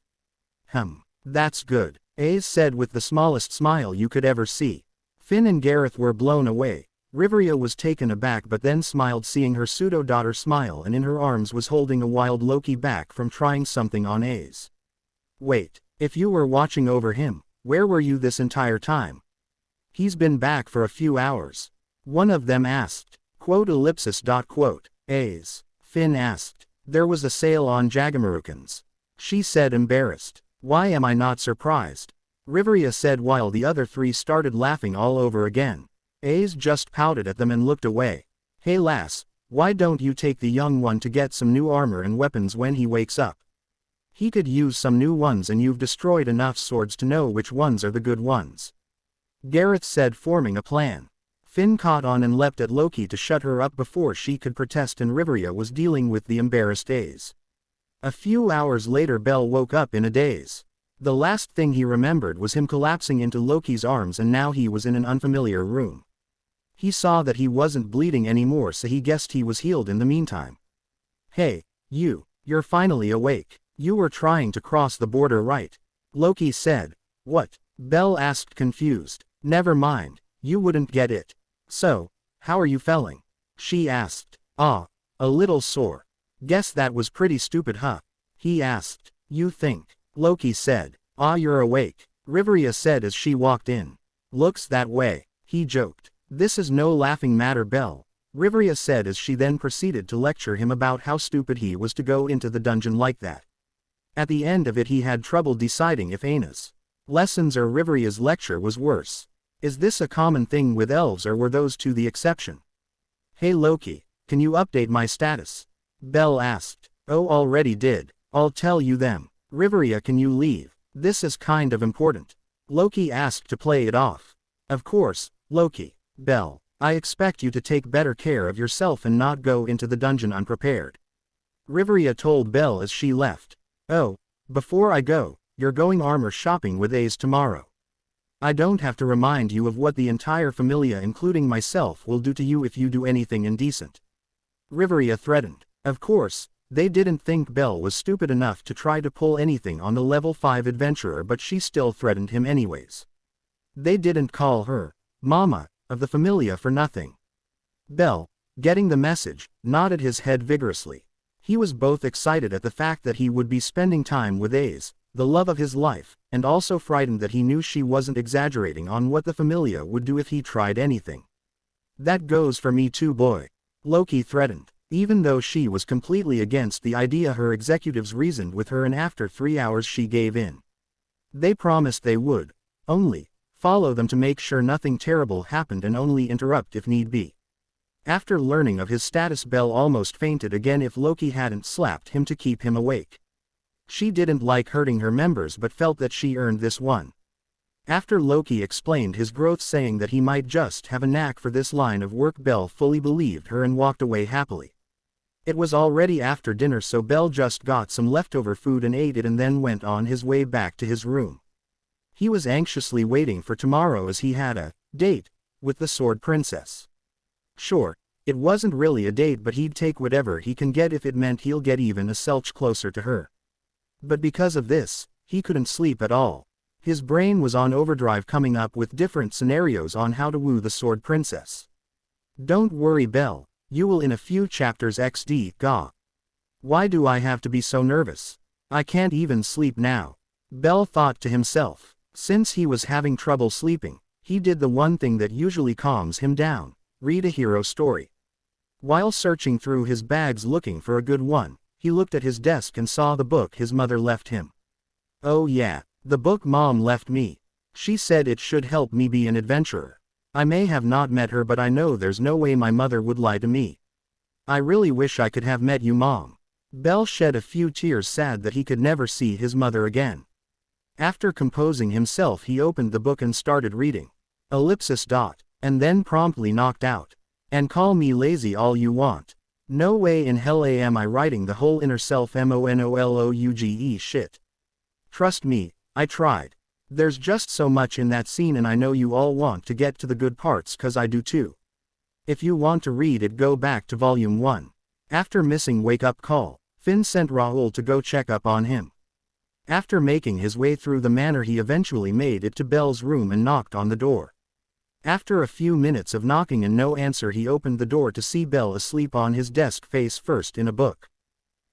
That's good, Ace said with the smallest smile you could ever see. Finn and Gareth were blown away. Riveria was taken aback but then smiled seeing her pseudo-daughter smile and in her arms was holding a wild Loki back from trying something on Ace. Wait, if you were watching over him, where were you this entire time? He's been back for a few hours. One of them asked. Ace. Finn asked. There was a sale on Jagamarukans. She said, embarrassed. Why am I not surprised? Riveria said while the other 3 started laughing all over again. Ace just pouted at them and looked away. Hey lass, why don't you take the young one to get some new armor and weapons when he wakes up? He could use some new ones and you've destroyed enough swords to know which ones are the good ones. Gareth said, forming a plan. Finn caught on and leapt at Loki to shut her up before she could protest and Riveria was dealing with the embarrassed Ace. A few hours later Belle woke up in a daze. The last thing he remembered was him collapsing into Loki's arms and now he was in an unfamiliar room. He saw that he wasn't bleeding anymore so he guessed he was healed in the meantime. Hey, you're finally awake. You were trying to cross the border, right? Loki said. What? Belle asked, confused. Never mind, you wouldn't get it. So, how are you feeling? She asked. A little sore. Guess that was pretty stupid, huh? He asked. You think? Loki said. You're awake, Riveria said as she walked in. Looks that way, he joked. This is no laughing matter, Belle, Riveria said as she then proceeded to lecture him about how stupid he was to go into the dungeon like that. At the end of it he had trouble deciding if Aina's lessons or Riveria's lecture was worse. Is this a common thing with elves or were those 2 the exception? Hey Loki, can you update my status? Belle asked. Already did. I'll tell you them. Riveria, can you leave? This is kind of important. Loki asked to play it off. Of course, Loki. Belle, I expect you to take better care of yourself and not go into the dungeon unprepared. Riveria told Belle as she left. Before I go, you're going armor shopping with Ace tomorrow. I don't have to remind you of what the entire familia including myself will do to you if you do anything indecent. Riveria threatened. Of course, they didn't think Belle was stupid enough to try to pull anything on the level 5 adventurer but she still threatened him anyways. They didn't call her Mama of the familia for nothing. Belle, getting the message, nodded his head vigorously. He was both excited at the fact that he would be spending time with Ace, the love of his life, and also frightened that he knew she wasn't exaggerating on what the familia would do if he tried anything. That goes for me too, boy. Loki threatened. Even though she was completely against the idea, her executives reasoned with her, and after 3 hours she gave in. They promised they would only follow them to make sure nothing terrible happened and only interrupt if need be. After learning of his status, Belle almost fainted again if Loki hadn't slapped him to keep him awake. She didn't like hurting her members but felt that she earned this one. After Loki explained his growth, saying that he might just have a knack for this line of work, Belle fully believed her and walked away happily. It was already after dinner, so Belle just got some leftover food and ate it and then went on his way back to his room. He was anxiously waiting for tomorrow as he had a date with the Sword Princess. Sure, it wasn't really a date, but he'd take whatever he can get if it meant he'll get even a selch closer to her. But because of this, he couldn't sleep at all. His brain was on overdrive, coming up with different scenarios on how to woo the Sword Princess. Don't worry, Belle. You will in a few chapters XD. Gah. Why do I have to be so nervous? I can't even sleep now. Belle thought to himself. Since he was having trouble sleeping, he did the one thing that usually calms him down: read a hero story. While searching through his bags looking for a good one, he looked at his desk and saw the book his mother left him. Oh yeah, the book Mom left me. She said it should help me be an adventurer. I may have not met her, but I know there's no way my mother would lie to me. I really wish I could have met you, Mom. Belle shed a few tears, sad that he could never see his mother again. After composing himself, he opened the book and started reading. And then promptly knocked out. And call me lazy all you want. No way in hell am I writing the whole inner self monologue shit. Trust me, I tried. There's just so much in that scene, and I know you all want to get to the good parts, cause I do too. If you want to read it, go back to volume 1. After missing wake-up call, Finn sent Raoul to go check up on him. After making his way through the manor, he eventually made it to Belle's room and knocked on the door. After a few minutes of knocking and no answer, he opened the door to see Belle asleep on his desk, face first in a book.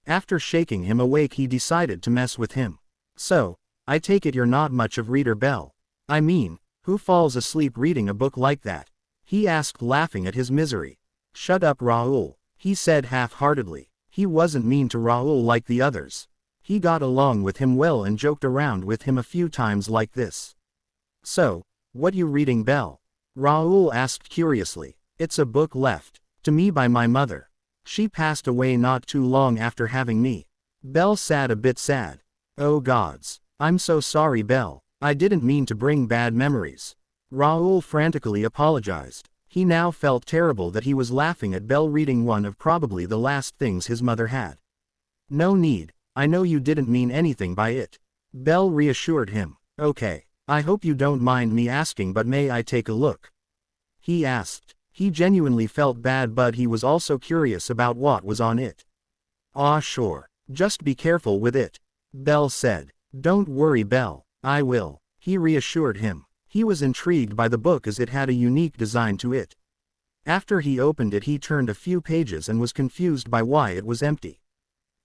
After shaking him awake, he decided to mess with him. So, I take it you're not much of reader, Belle. I mean, who falls asleep reading a book like that? He asked, laughing at his misery. Shut up, Raoul, he said half-heartedly. He wasn't mean to Raoul like the others. He got along with him well and joked around with him a few times like this. So, what you reading, Belle? Raoul asked curiously. It's a book left to me by my mother. She passed away not too long after having me. Belle sat a bit sad. Oh gods. I'm so sorry, Belle. I didn't mean to bring bad memories. Raoul frantically apologized. He now felt terrible that he was laughing at Belle reading one of probably the last things his mother had. No need, I know you didn't mean anything by it. Belle reassured him. Okay, I hope you don't mind me asking, but may I take a look? He asked. He genuinely felt bad, but he was also curious about what was on it. Aw sure, just be careful with it, Belle said. Don't worry, Belle, I will, he reassured him. He was intrigued by the book as it had a unique design to it. After he opened it, he turned a few pages and was confused by why it was empty.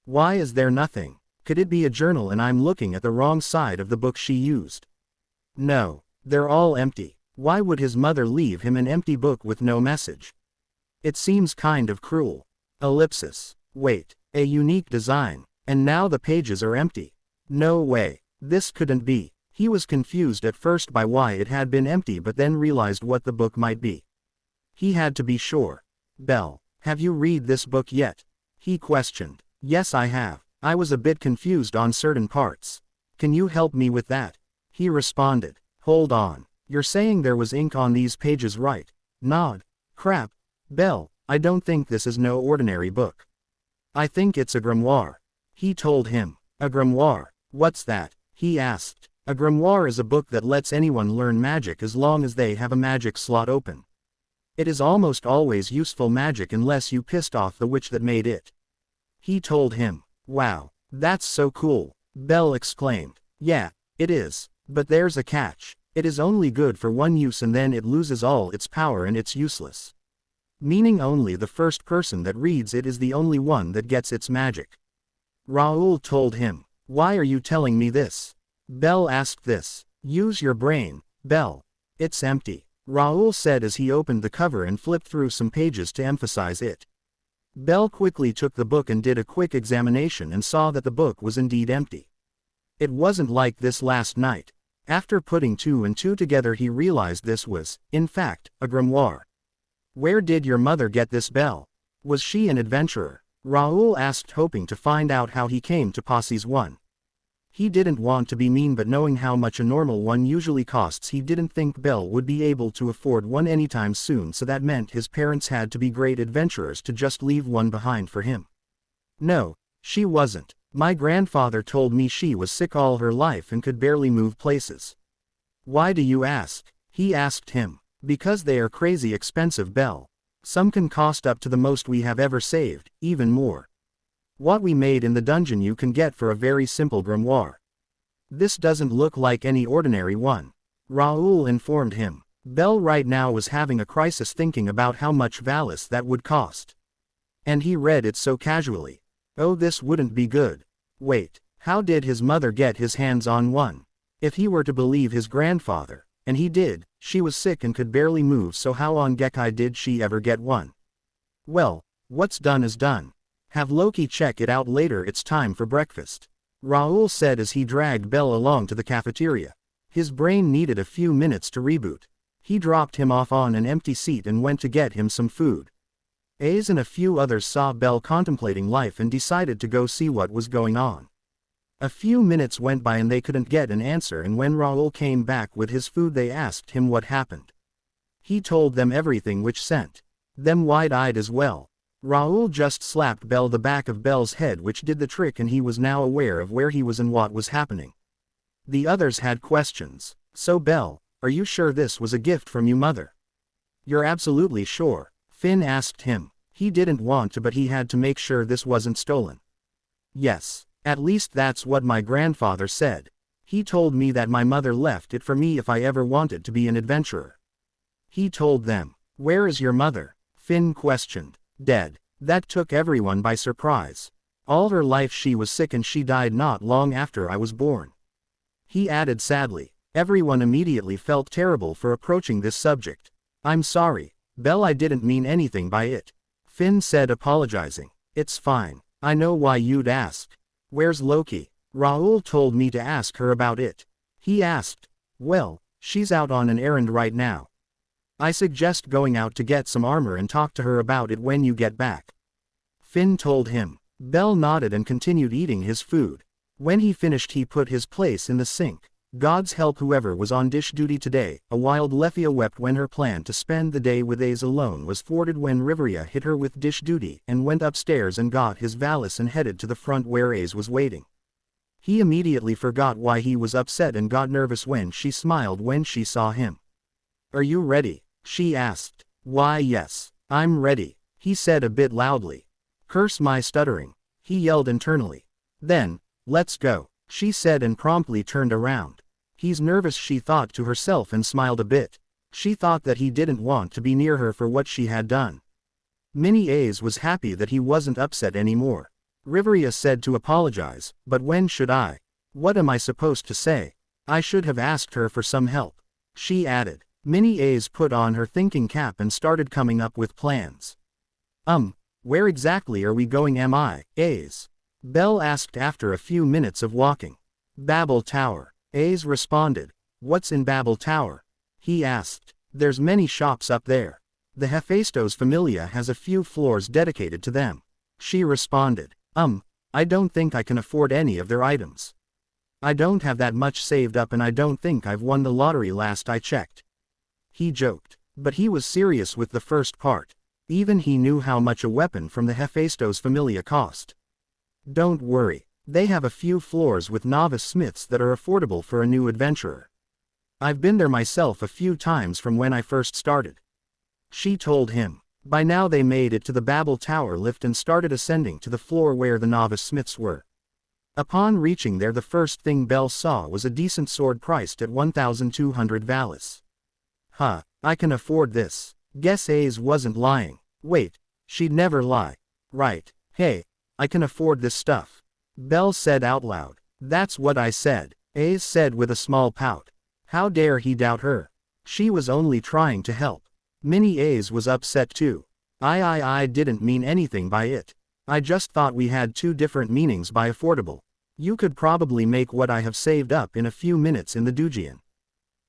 Why is there nothing? Could it be a journal and I'm looking at the wrong side of the book she used? No, they're all empty. Why would his mother leave him an empty book with no message? It seems kind of cruel. Wait, a unique design, and now the pages are empty. No way, this couldn't be. He was confused at first by why it had been empty, but then realized what the book might be. He had to be sure. Belle, have you read this book yet? He questioned. Yes, I have. I was a bit confused on certain parts. Can you help me with that? He responded. Hold on. You're saying there was ink on these pages, right? Nod. Crap. Belle, I don't think this is no ordinary book. I think it's a grimoire. He told him. A grimoire? What's that? He asked. A grimoire is a book that lets anyone learn magic as long as they have a magic slot open. It is almost always useful magic unless you pissed off the witch that made it. He told him. Wow, that's so cool, Belle exclaimed. Yeah, it is, but there's a catch. It is only good for one use and then it loses all its power and it's useless. Meaning only the first person that reads it is the only one that gets its magic. Raoul told him. Why are you telling me this? Belle asked this. Use your brain, Belle. It's empty, Raoul said as he opened the cover and flipped through some pages to emphasize it. Belle quickly took the book and did a quick examination and saw that the book was indeed empty. It wasn't like this last night. After putting two and two together he realized this was, in fact, a grimoire. Where did your mother get this, Belle? Was she an adventurer? Raoul asked, hoping to find out how he came to possess one. He didn't want to be mean, but knowing how much a normal one usually costs, he didn't think Belle would be able to afford one anytime soon, so that meant his parents had to be great adventurers to just leave one behind for him. No, she wasn't. My grandfather told me she was sick all her life and could barely move places. Why do you ask? He asked him. Because they are crazy expensive, Belle. Some can cost up to the most we have ever saved, even more. What we made in the dungeon you can get for a very simple grimoire. This doesn't look like any ordinary one, Raoul informed him. Belle right now was having a crisis thinking about how much valise that would cost. And he read it so casually. Oh, this wouldn't be good. Wait, how did his mother get his hands on one? If he were to believe his grandfather, and he did, she was sick and could barely move, so how on Gekkai did she ever get one? Well, what's done is done. Have Loki check it out later, it's time for breakfast, Raoul said as he dragged Belle along to the cafeteria. His brain needed a few minutes to reboot. He dropped him off on an empty seat and went to get him some food. Ace and a few others saw Belle contemplating life and decided to go see what was going on. A few minutes went by and they couldn't get an answer, and when Raoul came back with his food they asked him what happened. He told them everything, which sent them wide-eyed as well. Raoul just slapped Belle the back of Belle's head, which did the trick, and he was now aware of where he was and what was happening. The others had questions. So Belle, are you sure this was a gift from your mother? You're absolutely sure? Finn asked him. He didn't want to, but he had to make sure this wasn't stolen. Yes, at least that's what my grandfather said. He told me that my mother left it for me if I ever wanted to be an adventurer. He told them. Where is your mother? Finn questioned. Dead. That took everyone by surprise. All her life she was sick and she died not long after I was born. He added sadly. Everyone immediately felt terrible for approaching this subject. I'm sorry, Belle, I didn't mean anything by it, Finn said, apologizing. It's fine. I know why you'd ask. Where's Loki? Raoul told me to ask her about it. He asked. Well, she's out on an errand right now. I suggest going out to get some armor and talk to her about it when you get back, Finn told him. Belle nodded and continued eating his food. When he finished he put his place in the sink. Gods help whoever was on dish duty today. A wild Lefia wept when her plan to spend the day with Ace alone was thwarted when Riveria hit her with dish duty and went upstairs and got his valise and headed to the front where Ace was waiting. He immediately forgot why he was upset and got nervous when she smiled when she saw him. Are you ready? She asked. Why yes, I'm ready, he said a bit loudly. Curse my stuttering, he yelled internally. Then, let's go, she said and promptly turned around. He's nervous, she thought to herself and smiled a bit. She thought that he didn't want to be near her for what she had done. Minnie Ace was happy that he wasn't upset anymore. Riveria said to apologize, but when should I? What am I supposed to say? I should have asked her for some help, she added. Minnie Ace put on her thinking cap and started coming up with plans. Where exactly are we going, am I, Ace? Belle asked after a few minutes of walking. Babel Tower, Ace responded. What's in Babel Tower? He asked. There's many shops up there. The Hephaestos Familia has a few floors dedicated to them, she responded. I don't think I can afford any of their items. I don't have that much saved up and I don't think I've won the lottery last I checked. He joked, but he was serious with the first part. Even he knew how much a weapon from the Hephaestos Familia cost. Don't worry, they have a few floors with novice smiths that are affordable for a new adventurer. I've been there myself a few times from when I first started, she told him. By now they made it to the Babel Tower lift and started ascending to the floor where the novice smiths were. Upon reaching there, the first thing Belle saw was a decent sword priced at 1,200 valise. I can afford this. Guess Ace wasn't lying. Wait, she'd never lie. Right, hey, I can afford this stuff, Belle said out loud. That's what I said, Ace said with a small pout. How dare he doubt her? She was only trying to help. Minnie Ace was upset too. I didn't mean anything by it. I just thought we had two different meanings by affordable. You could probably make what I have saved up in a few minutes in the Dujian.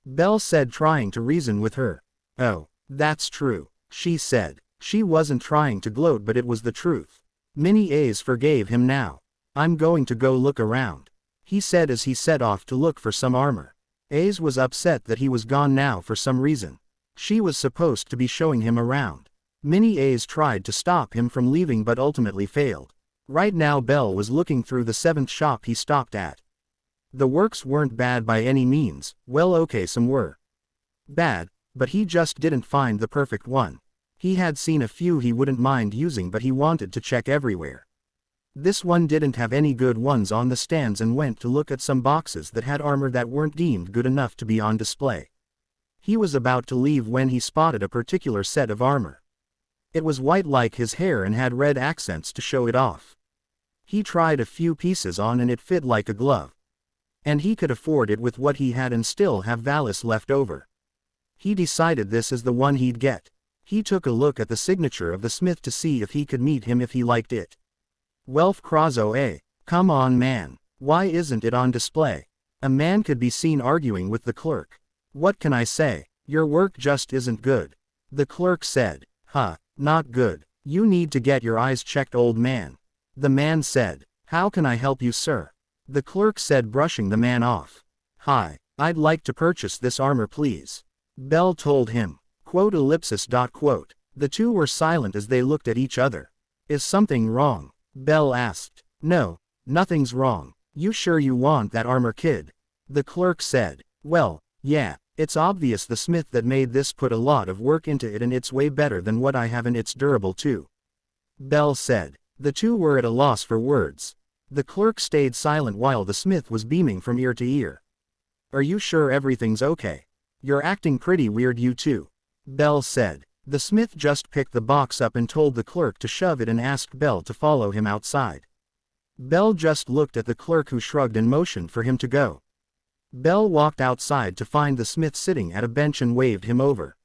Belle said, trying to reason with her. Oh, that's true, she said. She wasn't trying to gloat, but it was the truth. Minnie Ace forgave him now. I'm going to go look around, he said as he set off to look for some armor. Ace was upset that he was gone now for some reason. She was supposed to be showing him around. Minnie Ace tried to stop him from leaving but ultimately failed. Right now Belle was looking through the 7th shop he stopped at. The works weren't bad by any means, well okay, some were bad, but he just didn't find the perfect one. He had seen a few he wouldn't mind using, but he wanted to check everywhere. This one didn't have any good ones on the stands and went to look at some boxes that had armor that weren't deemed good enough to be on display. He was about to leave when he spotted a particular set of armor. It was white like his hair and had red accents to show it off. He tried a few pieces on and it fit like a glove. And he could afford it with what he had and still have Valis left over. He decided this is the one he'd get. He took a look at the signature of the smith to see if he could meet him if he liked it. Welf Krazo, come on man, why isn't it on display? A man could be seen arguing with the clerk. What can I say? Your work just isn't good. The clerk said. Huh, not good. You need to get your eyes checked, old man. The man said. How can I help you, sir? The clerk said, brushing the man off. Hi, I'd like to purchase this armor, please. Belle told him. Quote ellipsis dot quote. The two were silent as they looked at each other. Is something wrong? Belle asked. No, nothing's wrong. You sure you want that armor, kid? The clerk said. Well, yeah, it's obvious the smith that made this put a lot of work into it and it's way better than what I have and it's durable too. Belle said. The two were at a loss for words. The clerk stayed silent while the smith was beaming from ear to ear. Are you sure everything's okay? You're acting pretty weird, you two. Belle said. The smith just picked the box up and told the clerk to shove it and asked Belle to follow him outside. Belle just looked at the clerk, who shrugged and motioned for him to go. Belle walked outside to find the smith sitting at a bench and waved him over.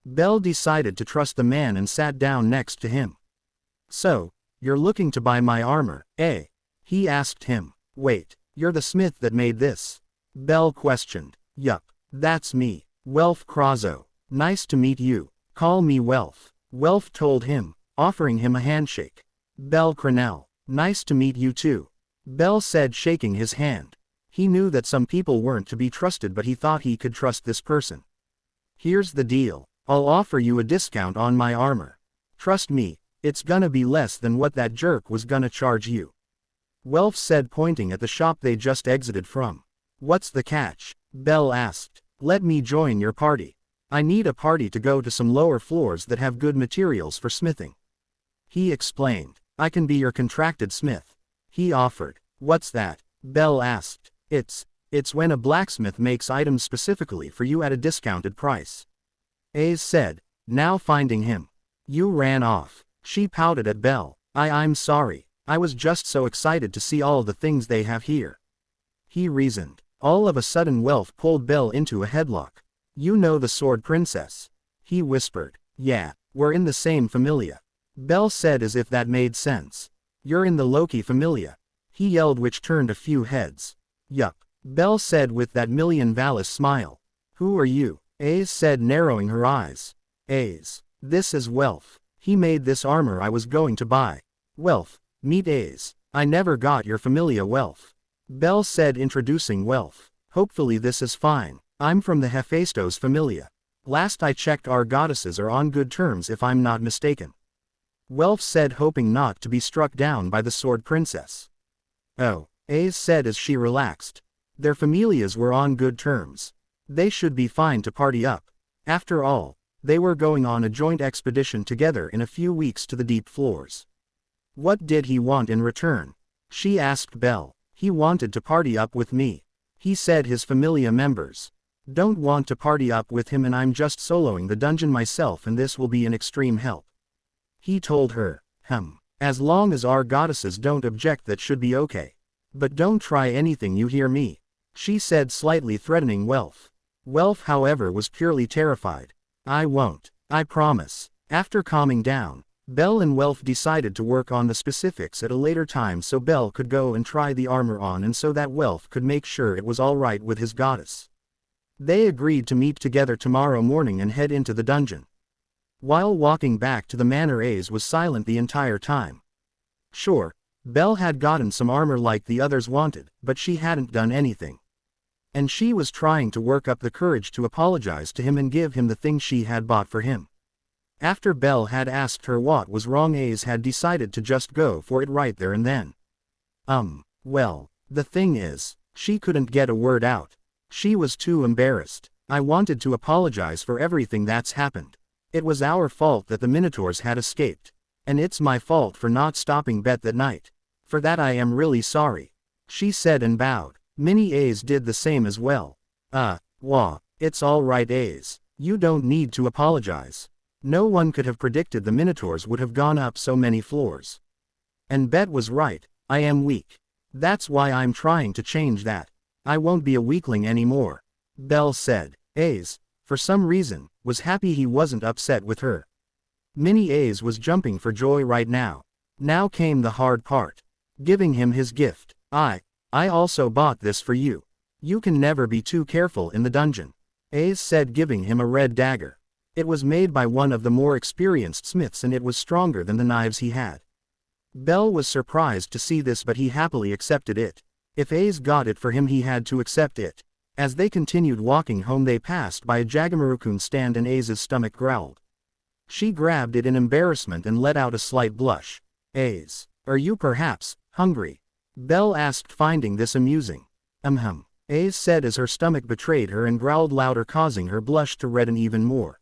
Belle decided to trust the man and sat down next to him. So, you're looking to buy my armor, eh? He asked him. Wait, you're the smith that made this? Belle questioned. Yup, that's me, Welf Krazo. Nice to meet you. Call me Welf. Welf told him, offering him a handshake. Belle Cranell. Nice to meet you too. Belle said, shaking his hand. He knew that some people weren't to be trusted, but he thought he could trust this person. Here's the deal. I'll offer you a discount on my armor. Trust me, it's gonna be less than what that jerk was gonna charge you. Welf said, pointing at the shop they just exited from. What's the catch? Belle asked. Let me join your party. I need a party to go to some lower floors that have good materials for smithing. He explained. I can be your contracted smith. He offered. What's that? Belle asked. It's when a blacksmith makes items specifically for you at a discounted price. Ace said, now finding him. You ran off. She pouted at Belle. I'm sorry. I was just so excited to see all the things they have here. He reasoned. All of a sudden Welf pulled Belle into a headlock. You know the Sword Princess? He whispered. Yeah, we're in the same familia. Belle said as if that made sense. You're in the Loki familia. He yelled, which turned a few heads. Yup. Belle said with that million Valis smile. Who are you? Ace said, narrowing her eyes. Ace. This is Welf. He made this armor I was going to buy. Welf, meet Ace. I never got your familia, Welf. Belle said, introducing Welf. Hopefully this is fine. I'm from the Hephaestos familia. Last I checked our goddesses are on good terms if I'm not mistaken. Welf said, hoping not to be struck down by the Sword Princess. Oh, Ace said as she relaxed. Their familias were on good terms. They should be fine to party up. After all, they were going on a joint expedition together in a few weeks to the deep floors. What did he want in return? She asked Belle. He wanted to party up with me. He said his familia members don't want to party up with him and I'm just soloing the dungeon myself and this will be an extreme help. He told her, as long as our goddesses don't object that should be okay. But don't try anything, you hear me? She said, slightly threatening Welf. Welf, however, was purely terrified. I won't. I promise. After calming down, Belle and Welf decided to work on the specifics at a later time so Belle could go and try the armor on and so that Welf could make sure it was alright with his goddess. They agreed to meet together tomorrow morning and head into the dungeon. While walking back to the manor, Ace was silent the entire time. Sure, Belle had gotten some armor like the others wanted, but she hadn't done anything. And she was trying to work up the courage to apologize to him and give him the thing she had bought for him. After Belle had asked her what was wrong, Ace had decided to just go for it right there and then. Well, the thing is, she couldn't get a word out. She was too embarrassed. I wanted to apologize for everything that's happened. It was our fault that the Minotaurs had escaped. And it's my fault for not stopping Bet that night. For that I am really sorry. She said and bowed. Mini Ace did the same as well. It's alright, Ace. You don't need to apologize. No one could have predicted the Minotaurs would have gone up so many floors. And Bet was right, I am weak. That's why I'm trying to change that. I won't be a weakling anymore. Belle said. Ace, for some reason, was happy he wasn't upset with her. Mini Ace was jumping for joy right now. Now came the hard part. Giving him his gift. I also bought this for you. You can never be too careful in the dungeon. Ace said, giving him a red dagger. It was made by one of the more experienced smiths and it was stronger than the knives he had. Belle was surprised to see this, but he happily accepted it. If Ace got it for him, he had to accept it. As they continued walking home, they passed by a Jagamarukun stand and Ace's stomach growled. She grabbed it in embarrassment and let out a slight blush. Ace, are you perhaps hungry? Belle asked, finding this amusing. Ace said as her stomach betrayed her and growled louder, causing her blush to redden even more.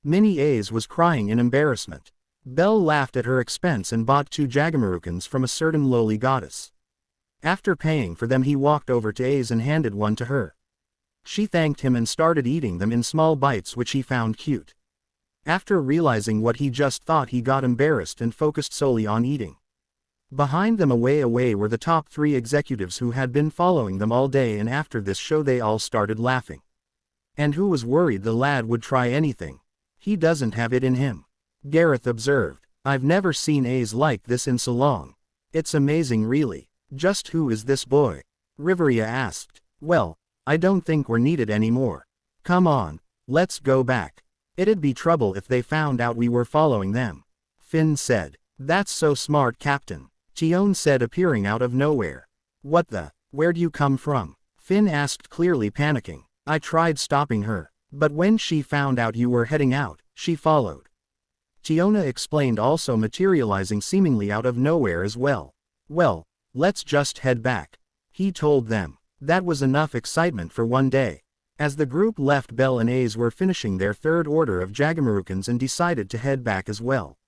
Mini Ace was crying in embarrassment. Belle laughed at her expense and bought 2 Jagamarukans from a certain lowly goddess. After paying for them, he walked over to Ace and handed one to her. She thanked him and started eating them in small bites, which he found cute. After realizing what he just thought, he got embarrassed and focused solely on eating. Behind them, away were the top 3 executives who had been following them all day, and after this show they all started laughing. And who was worried the lad would try anything? He doesn't have it in him. Gareth observed. I've never seen Ace like this in so long. It's amazing, really. Just who is this boy? Riveria asked. Well, I don't think we're needed anymore. Come on, let's go back. It'd be trouble if they found out we were following them. Finn said. That's so smart, Captain. Tion said, appearing out of nowhere. Where'd you come from? Finn asked, clearly panicking. I tried stopping her, but when she found out you were heading out, she followed. Tiona explained, also materializing seemingly out of nowhere as well. Well, let's just head back. He told them. That was enough excitement for one day. As the group left, Belle and Ace were finishing their 3rd order of Jagamarukans and decided to head back as well.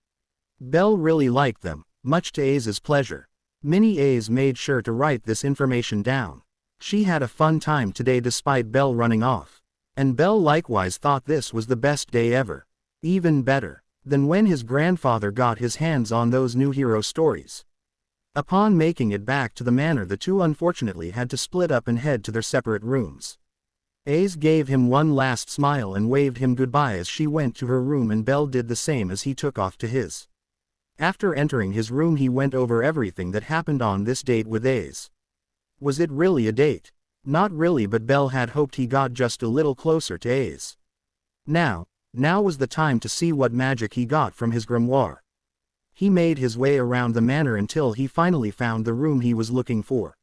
Belle really liked them, much to Ace's pleasure. Mini Ace made sure to write this information down. She had a fun time today despite Belle running off. And Belle likewise thought this was the best day ever. Even better than when his grandfather got his hands on those new hero stories. Upon making it back to the manor, the two unfortunately had to split up and head to their separate rooms. Ace gave him one last smile and waved him goodbye as she went to her room, and Belle did the same as he took off to his. After entering his room, he went over everything that happened on this date with Ace. Was it really a date? Not really, but Belle had hoped he got just a little closer to Ace. Now was the time to see what magic he got from his grimoire. He made his way around the manor until he finally found the room he was looking for.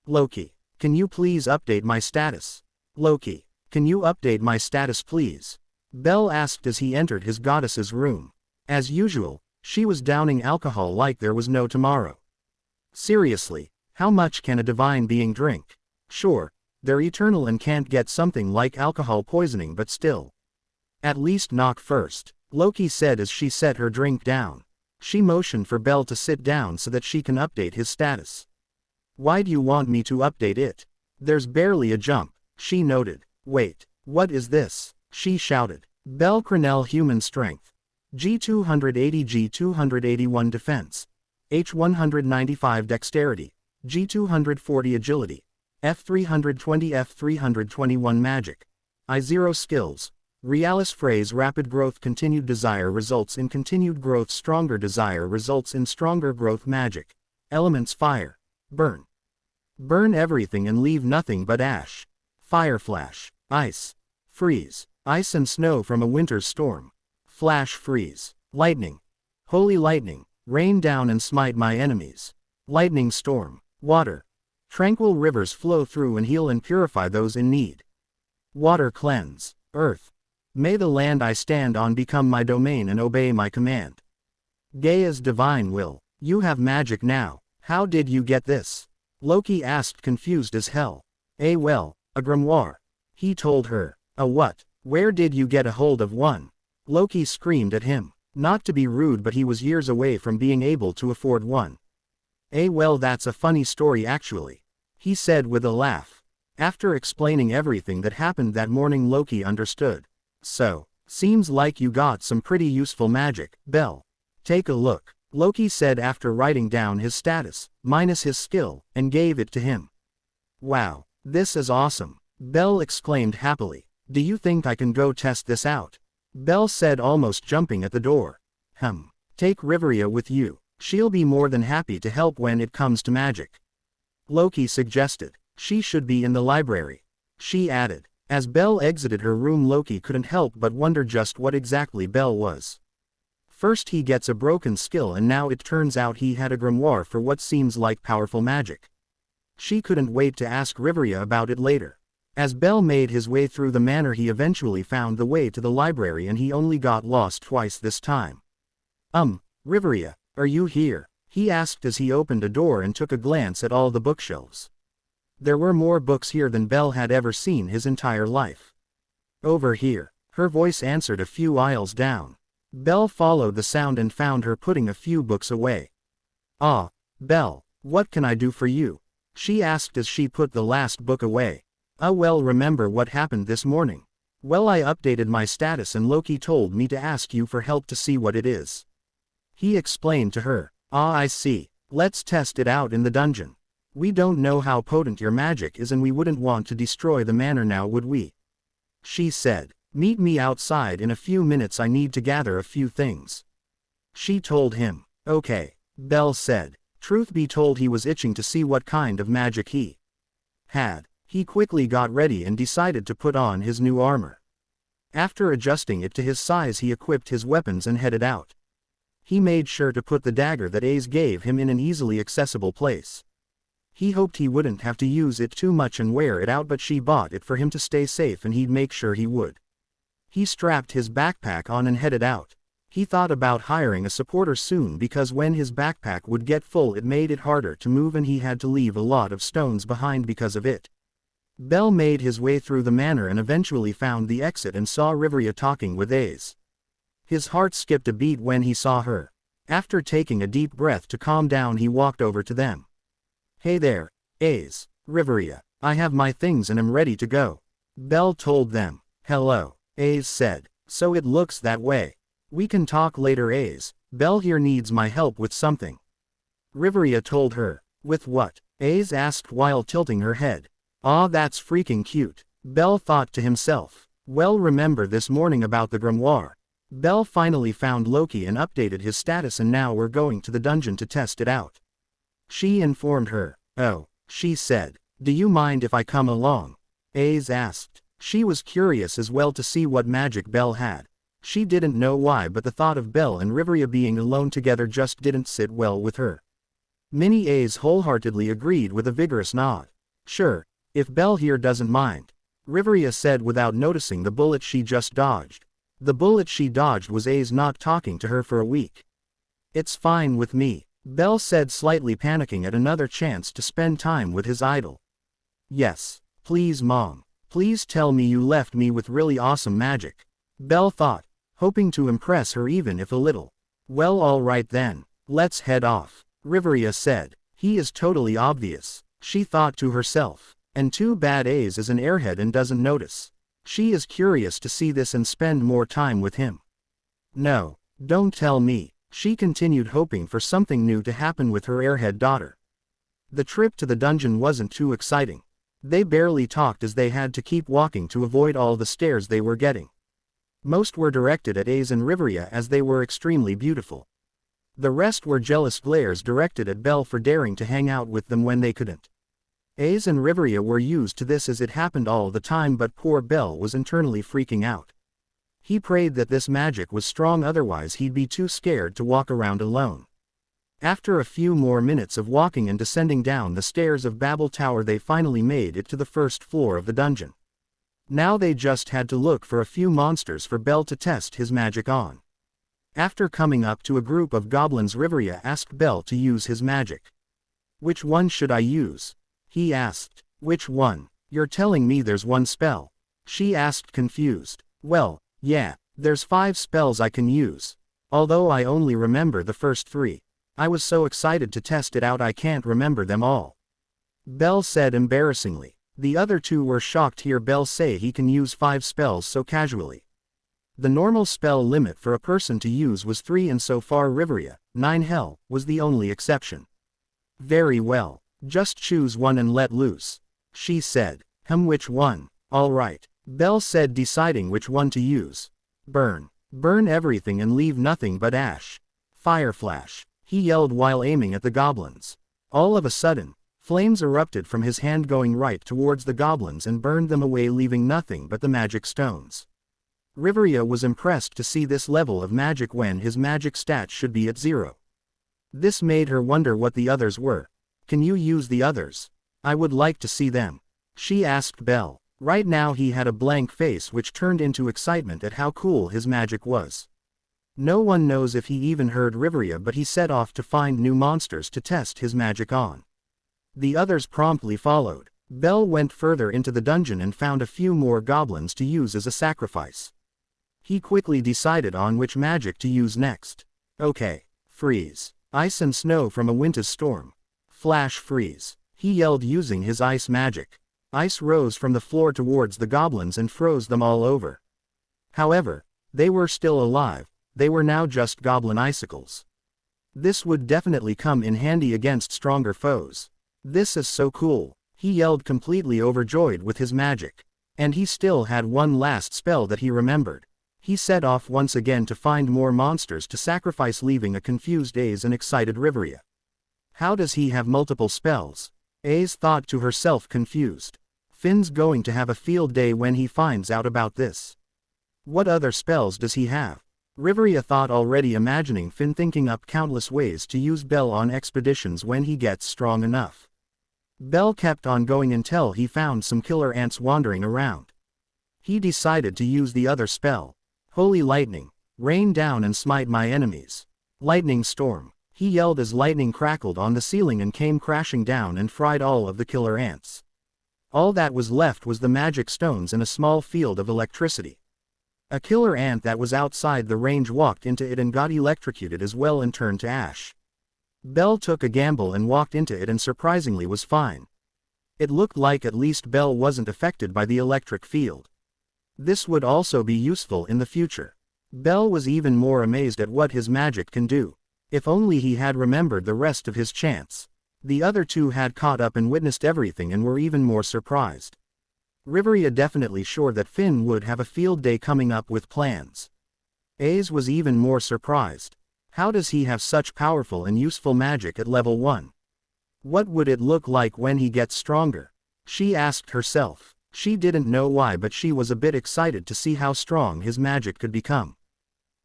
Loki, can you please update my status? Loki, can you update my status please? Belle asked as he entered his goddess's room. As usual, she was downing alcohol like there was no tomorrow. Seriously, how much can a divine being drink? Sure, they're eternal and can't get something like alcohol poisoning, but still. At least knock first, Loki said as she set her drink down. She motioned for Belle to sit down so that she can update his status. Why do you want me to update it? There's barely a jump, she noted. Wait, what is this? She shouted. Belle Crenel human strength. G280, G281 defense. H195 dexterity. G240 Agility. F320 F321 Magic. I0 Skills. Realis phrase Rapid growth. Continued desire results in continued growth. Stronger desire results in stronger growth. Magic. Elements Fire. Burn. Burn everything and leave nothing but ash. Fire Flash. Ice. Freeze. Ice and snow from a winter's storm. Flash Freeze. Lightning. Holy lightning. Rain down and smite my enemies. Lightning Storm. Water. Tranquil rivers flow through and heal and purify those in need. Water Cleanse. Earth. May the land I stand on become my domain and obey my command. Gaia's divine will. You have magic now. How did you get this? Loki asked, confused as hell. Well, a grimoire. He told her. A what? Where did you get a hold of one? Loki screamed at him. Not to be rude, but he was years away from being able to afford one. Well, that's a funny story actually, he said with a laugh. After explaining everything that happened that morning, Loki understood. So, seems like you got some pretty useful magic, Bell. Take a look, Loki said after writing down his status, minus his skill, and gave it to him. Wow, this is awesome, Bell exclaimed happily. Do you think I can go test this out? Bell said, almost jumping at the door. Take Riveria with you. She'll be more than happy to help when it comes to magic. Loki suggested. She should be in the library, she added. As Bell exited her room, Loki couldn't help but wonder just what exactly Bell was. First he gets a broken skill and now it turns out he had a grimoire for what seems like powerful magic. She couldn't wait to ask Riveria about it later. As Bell made his way through the manor, he eventually found the way to the library and he only got lost twice this time. Riveria, are you here? He asked as he opened a door and took a glance at all the bookshelves. There were more books here than Bell had ever seen his entire life. Over here, her voice answered a few aisles down. Bell followed the sound and found her putting a few books away. Ah, Bell, what can I do for you? She asked as she put the last book away. Well, remember what happened this morning? Well, I updated my status and Loki told me to ask you for help to see what it is. He explained to her. I see. Let's test it out in the dungeon. We don't know how potent your magic is and we wouldn't want to destroy the manor now, would we? She said. Meet me outside in a few minutes, I need to gather a few things. She told him. Okay, Bell said. Truth be told, he was itching to see what kind of magic he had. He quickly got ready and decided to put on his new armor. After adjusting it to his size, he equipped his weapons and headed out. He made sure to put the dagger that Ace gave him in an easily accessible place. He hoped he wouldn't have to use it too much and wear it out, but she bought it for him to stay safe and he'd make sure he would. He strapped his backpack on and headed out. He thought about hiring a supporter soon because when his backpack would get full it made it harder to move and he had to leave a lot of stones behind because of it. Bell made his way through the manor and eventually found the exit and saw Riveria talking with Ace. His heart skipped a beat when he saw her. After taking a deep breath to calm down, he walked over to them. Hey there, Ace, Riveria. I have my things and am ready to go. Bell told them. Hello, Ace said. So it looks that way. We can talk later, Ace. Bell here needs my help with something. Riveria told her. With what? Ace asked while tilting her head. That's freaking cute. Bell thought to himself. Well, remember this morning about the grimoire? Bell finally found Loki and updated his status and now we're going to the dungeon to test it out. She informed her. Oh, she said. Do you mind if I come along? Ace asked. She was curious as well to see what magic Bell had. She didn't know why, but the thought of Bell and Riveria being alone together just didn't sit well with her. Minnie Ace wholeheartedly agreed with a vigorous nod. Sure, if Bell here doesn't mind. Riveria said without noticing the bullet she just dodged. The bullet she dodged was Ace not talking to her for a week. It's fine with me, Bell said, slightly panicking at another chance to spend time with his idol. Yes, please Mom. Please tell me you left me with really awesome magic. Bell thought, hoping to impress her even if a little. Well, alright then, let's head off, Riveria said. He is totally obvious, she thought to herself. And too bad Ace is an airhead and doesn't notice. She is curious to see this and spend more time with him. No, don't tell me, she continued, hoping for something new to happen with her airhead daughter. The trip to the dungeon wasn't too exciting. They barely talked as they had to keep walking to avoid all the stares they were getting. Most were directed at Issei and Riveria as they were extremely beautiful. The rest were jealous glares directed at Belle for daring to hang out with them when they couldn't. Issei and Riveria were used to this as it happened all the time, but poor Belle was internally freaking out. He prayed that this magic was strong, otherwise he'd be too scared to walk around alone. After a few more minutes of walking and descending down the stairs of Babel Tower, they finally made it to the first floor of the dungeon. Now they just had to look for a few monsters for Belle to test his magic on. After coming up to a group of goblins, Riveria asked Belle to use his magic. "Which one should I use?" he asked. "Which one? You're telling me there's one spell?" she asked, confused. "Well, yeah, there's 5 spells I can use. Although I only remember the first 3. I was so excited to test it out I can't remember them all," Belle said embarrassingly. The other 2 were shocked to hear Belle say he can use 5 spells so casually. The normal spell limit for a person to use was 3, and so far Riveria, 9 hell, was the only exception. "Very well. Just choose one and let loose," she said. Which one?" "All right," Belle said, deciding which one to use. "Burn. Burn everything and leave nothing but ash. Fire flash," he yelled while aiming at the goblins. All of a sudden, flames erupted from his hand, going right towards the goblins and burned them away, leaving nothing but the magic stones. Riveria was impressed to see this level of magic when his magic stat should be at 0. This made her wonder what the others were. "Can you use the others? I would like to see them," she asked Belle. Right now he had a blank face, which turned into excitement at how cool his magic was. No one knows if he even heard Riveria, but he set off to find new monsters to test his magic on. The others promptly followed. Belle went further into the dungeon and found a few more goblins to use as a sacrifice. He quickly decided on which magic to use next. "Okay. Freeze. Ice and snow from a winter's storm. Flash freeze," he yelled using his ice magic. Ice rose from the floor towards the goblins and froze them all over. However, they were still alive. They were now just goblin icicles. This would definitely come in handy against stronger foes. "This is so cool," he yelled, completely overjoyed with his magic. And he still had one last spell that he remembered. He set off once again to find more monsters to sacrifice, leaving a confused Issei and excited Riveria. How does he have multiple spells? Issei thought to herself, confused. Finn's going to have a field day when he finds out about this. What other spells does he have? Riveria thought, already imagining Finn thinking up countless ways to use Belle on expeditions when he gets strong enough. Belle kept on going until he found some killer ants wandering around. He decided to use the other spell. "Holy lightning, rain down and smite my enemies. Lightning storm," he yelled as lightning crackled on the ceiling and came crashing down and fried all of the killer ants. All that was left was the magic stones and a small field of electricity. A killer ant that was outside the range walked into it and got electrocuted as well and turned to ash. Belle took a gamble and walked into it and surprisingly was fine. It looked like at least Belle wasn't affected by the electric field. This would also be useful in the future. Belle was even more amazed at what his magic can do. If only he had remembered the rest of his chants. The other 2 had caught up and witnessed everything and were even more surprised. Riveria definitely sure that Finn would have a field day coming up with plans. Issei was even more surprised. How does he have such powerful and useful magic at level 1? What would it look like when he gets stronger? She asked herself. She didn't know why, but she was a bit excited to see how strong his magic could become.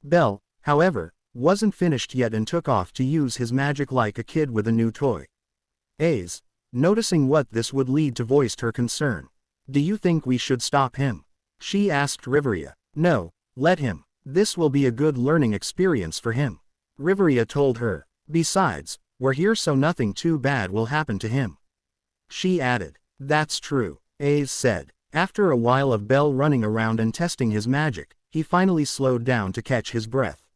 Belle, however, wasn't finished yet and took off to use his magic like a kid with a new toy. Issei, noticing what this would lead to, voiced her concern. "Do you think we should stop him?" she asked Riveria. "No, let him. This will be a good learning experience for him," Riveria told her. "Besides, we're here so nothing too bad will happen to him," she added. "That's true," Issei said. After a while of Belle running around and testing his magic, he finally slowed down to catch his breath.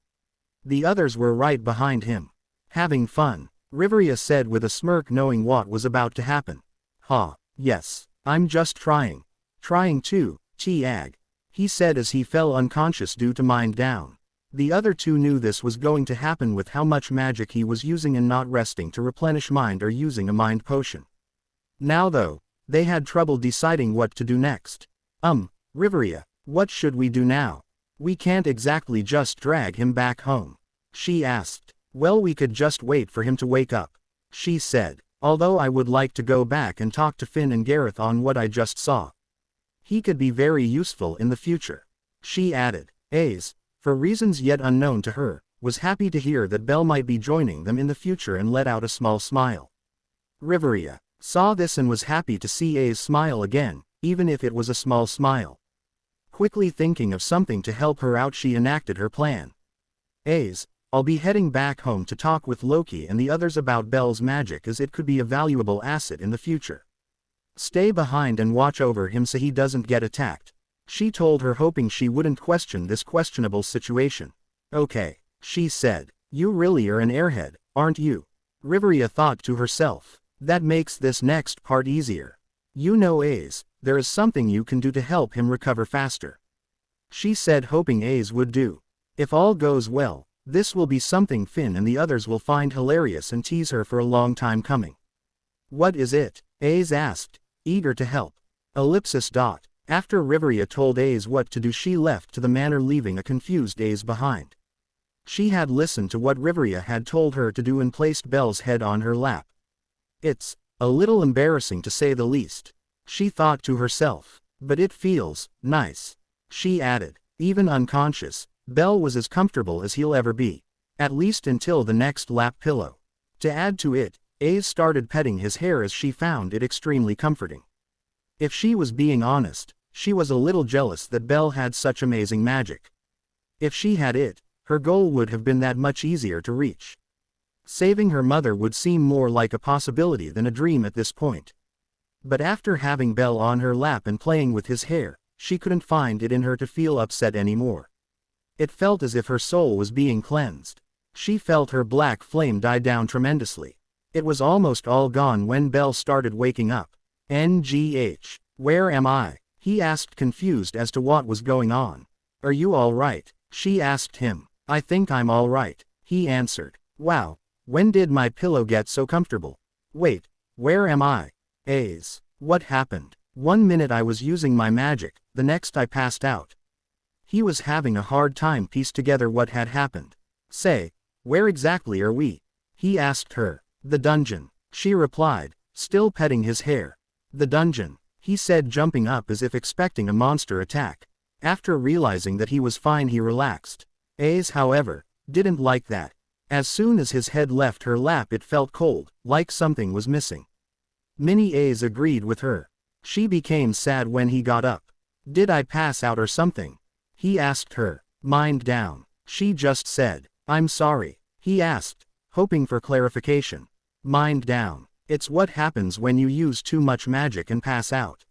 The others were right behind him. "Having fun," Riveria said with a smirk, knowing what was about to happen. "Ha, yes. I'm just trying. Trying too, Chiag," he said as he fell unconscious due to mind down. The other two knew this was going to happen with how much magic he was using and not resting to replenish mind or using a mind potion. Now though, they had trouble deciding what to do next. Riveria, what should we do now? We can't exactly just drag him back home. She asked. Well, we could just wait for him to wake up. She said. Although I would like to go back and talk to Finn and Gareth on what I just saw. He could be very useful in the future. She added. Issei, for reasons yet unknown to her, was happy to hear that Belle might be joining them in the future and let out a small smile. Riveria saw this and was happy to see Issei smile again, even if it was a small smile. Quickly thinking of something to help her out, she enacted her plan. Issei, I'll be heading back home to talk with Loki and the others about Belle's magic, as it could be a valuable asset in the future. Stay behind and watch over him so he doesn't get attacked. She told her, hoping she wouldn't question this questionable situation. Okay, she said. You really are an airhead, aren't you? Riveria thought to herself. That makes this next part easier. You know, Issei, there is something you can do to help him recover faster. She said, hoping Issei would do. If all goes well, this will be something Finn and the others will find hilarious and tease her for a long time coming. What is it? Issei asked, eager to help. Ellipsis. After Riveria told Issei what to do, she left to the manor, leaving a confused Issei behind. She had listened to what Riveria had told her to do and placed Belle's head on her lap. It's a little embarrassing to say the least, she thought to herself, but it feels nice. She added, even unconscious, Belle was as comfortable as he'll ever be. At least until the next lap pillow. To add to it, Issei started petting his hair as she found it extremely comforting. If she was being honest, she was a little jealous that Belle had such amazing magic. If she had it, her goal would have been that much easier to reach. Saving her mother would seem more like a possibility than a dream at this point. But after having Belle on her lap and playing with his hair, she couldn't find it in her to feel upset anymore. It felt as if her soul was being cleansed. She felt her black flame die down tremendously. It was almost all gone when Belle started waking up. NGH, where am I? He asked, confused as to what was going on. Are you all right? She asked him. I think I'm all right, he answered. Wow, when did my pillow get so comfortable? Wait, where am I? Issei, what happened? 1 minute I was using my magic, the next I passed out. He was having a hard time piece together what had happened. Say, where exactly are we? He asked her. The dungeon, she replied, still petting his hair. The dungeon, he said, jumping up as if expecting a monster attack. After realizing that he was fine, he relaxed. Issei, however, didn't like that. As soon as his head left her lap, it felt cold, like something was missing. Minnie Issei agreed with her. She became sad when he got up. Did I pass out or something? He asked her. Mind down, she just said. I'm sorry, he asked, hoping for clarification. Mind down, it's what happens when you use too much magic and pass out.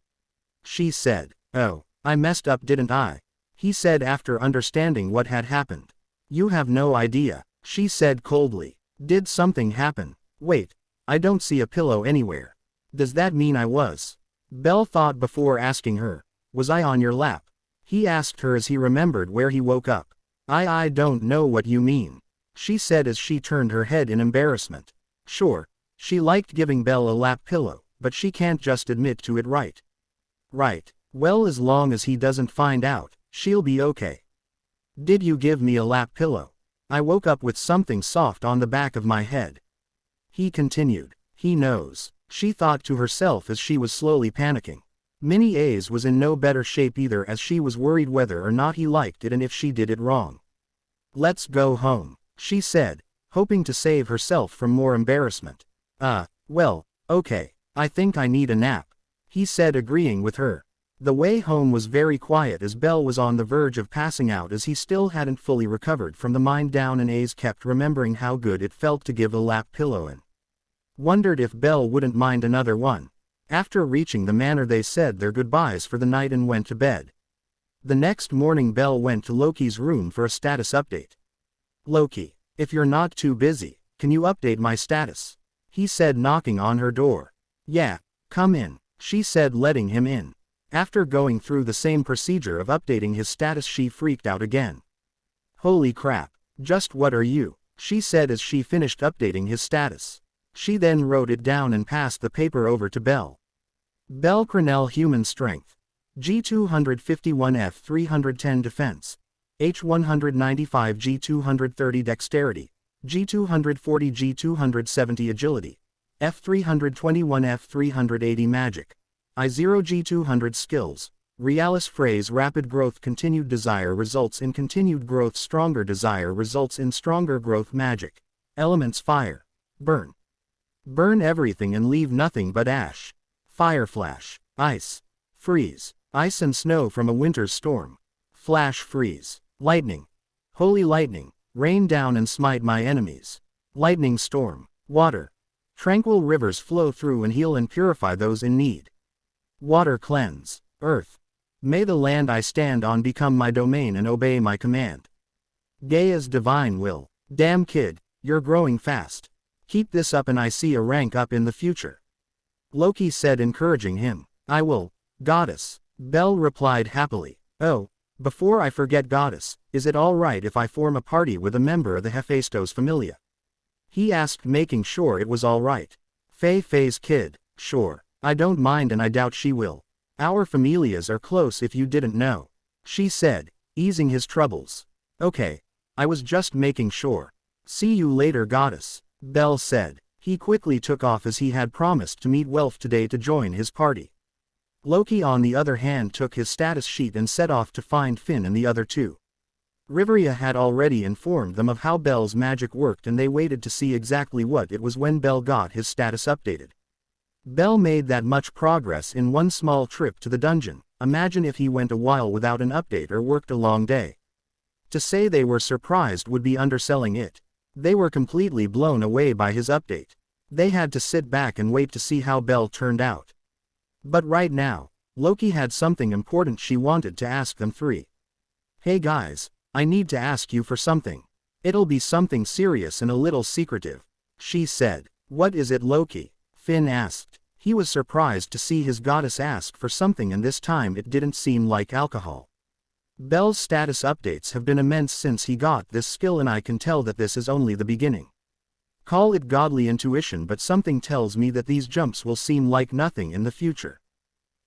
She said. Oh, I messed up, didn't I? He said after understanding what had happened. You have no idea, she said coldly. Did something happen? Wait, I don't see a pillow anywhere. Does that mean I was? Belle thought before asking her. Was I on your lap? He asked her as he remembered where he woke up. I don't know what you mean, she said as she turned her head in embarrassment. Sure, she liked giving Belle a lap pillow, but she can't just admit to it, right? Right, well, as long as he doesn't find out, she'll be okay. Did you give me a lap pillow? I woke up with something soft on the back of my head. He continued. He knows, she thought to herself as she was slowly panicking. Minnie Issei was in no better shape either, as she was worried whether or not he liked it and if she did it wrong. Let's go home, she said, hoping to save herself from more embarrassment. Well, okay, I think I need a nap, he said, agreeing with her. The way home was very quiet as Belle was on the verge of passing out, as he still hadn't fully recovered from the mind down, and Issei kept remembering how good it felt to give a lap pillow and wondered if Belle wouldn't mind another one. After reaching the manor, they said their goodbyes for the night and went to bed. The next morning, Belle went to Loki's room for a status update. Loki, if you're not too busy, can you update my status? He said, knocking on her door. Yeah, come in, she said, letting him in. After going through the same procedure of updating his status, she freaked out again. Holy crap. Just what are you? She said as she finished updating his status. She then wrote it down and passed the paper over to Bell. Bell Crenell Human Strength. G251 F310 Defense. H195 G230 Dexterity. G240 G270 Agility. F321 F380 Magic. I0 G200 Skills. Realis phrase Rapid growth. Continued desire results in continued growth. Stronger desire results in stronger growth. Magic. Elements fire. Burn. Burn everything and leave nothing but ash. Fire flash. Ice. Freeze. Ice and snow from a winter's storm. Flash freeze. Lightning. Holy lightning. Rain down and smite my enemies. Lightning storm. Water. Tranquil rivers flow through and heal and purify those in need. Water cleanse. Earth. May the land I stand on become my domain and obey my command. Gaia's divine will. Damn kid, you're growing fast. Keep this up and I see a rank up in the future. Loki said, encouraging him. I will, goddess. Bell replied happily. Oh, before I forget, goddess, is it all right if I form a party with a member of the Hephaestos familia? He asked, making sure it was all right. Fei's kid, sure. I don't mind and I doubt she will. Our familias are close if you didn't know. She said, easing his troubles. Okay. I was just making sure. See you later, goddess. Bell said. He quickly took off as he had promised to meet Welf today to join his party. Loki on the other hand took his status sheet and set off to find Finn and the other two. Riveria had already informed them of how Bell's magic worked and they waited to see exactly what it was when Bell got his status updated. Bell made that much progress in one small trip to the dungeon. Imagine if he went a while without an update or worked a long day. To say they were surprised would be underselling it. They were completely blown away by his update. They had to sit back and wait to see how Bell turned out. But right now, Loki had something important she wanted to ask them three. Hey guys, I need to ask you for something. It'll be something serious and a little secretive. She said. What is it, Loki? Finn asked. He was surprised to see his goddess ask for something and this time it didn't seem like alcohol. Bell's status updates have been immense since he got this skill and I can tell that this is only the beginning. Call it godly intuition, but something tells me that these jumps will seem like nothing in the future.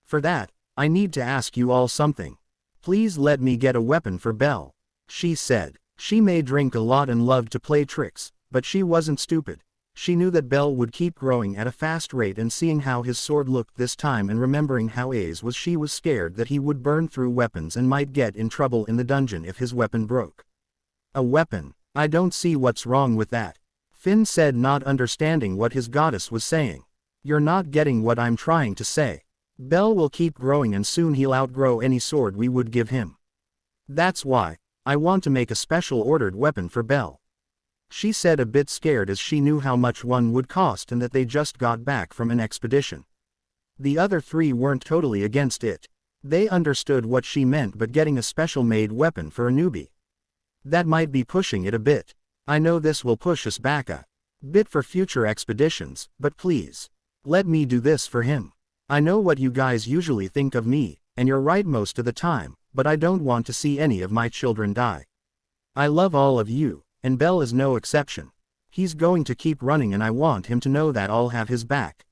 For that, I need to ask you all something. Please let me get a weapon for Bell. She said. She may drink a lot and love to play tricks, but she wasn't stupid. She knew that Bell would keep growing at a fast rate, and seeing how his sword looked this time and remembering how A's was, she was scared that he would burn through weapons and might get in trouble in the dungeon if his weapon broke. A weapon? I don't see what's wrong with that. Finn said, not understanding what his goddess was saying. You're not getting what I'm trying to say. Bell will keep growing and soon he'll outgrow any sword we would give him. That's why I want to make a special ordered weapon for Bell. She said, a bit scared as she knew how much one would cost and that they just got back from an expedition. The other three weren't totally against it. They understood what she meant, but getting a special made weapon for a newbie, that might be pushing it a bit. I know this will push us back a bit for future expeditions, but please, let me do this for him. I know what you guys usually think of me, and you're right most of the time, but I don't want to see any of my children die. I love all of you, and Bell is no exception. He's going to keep running and I want him to know that I'll have his back.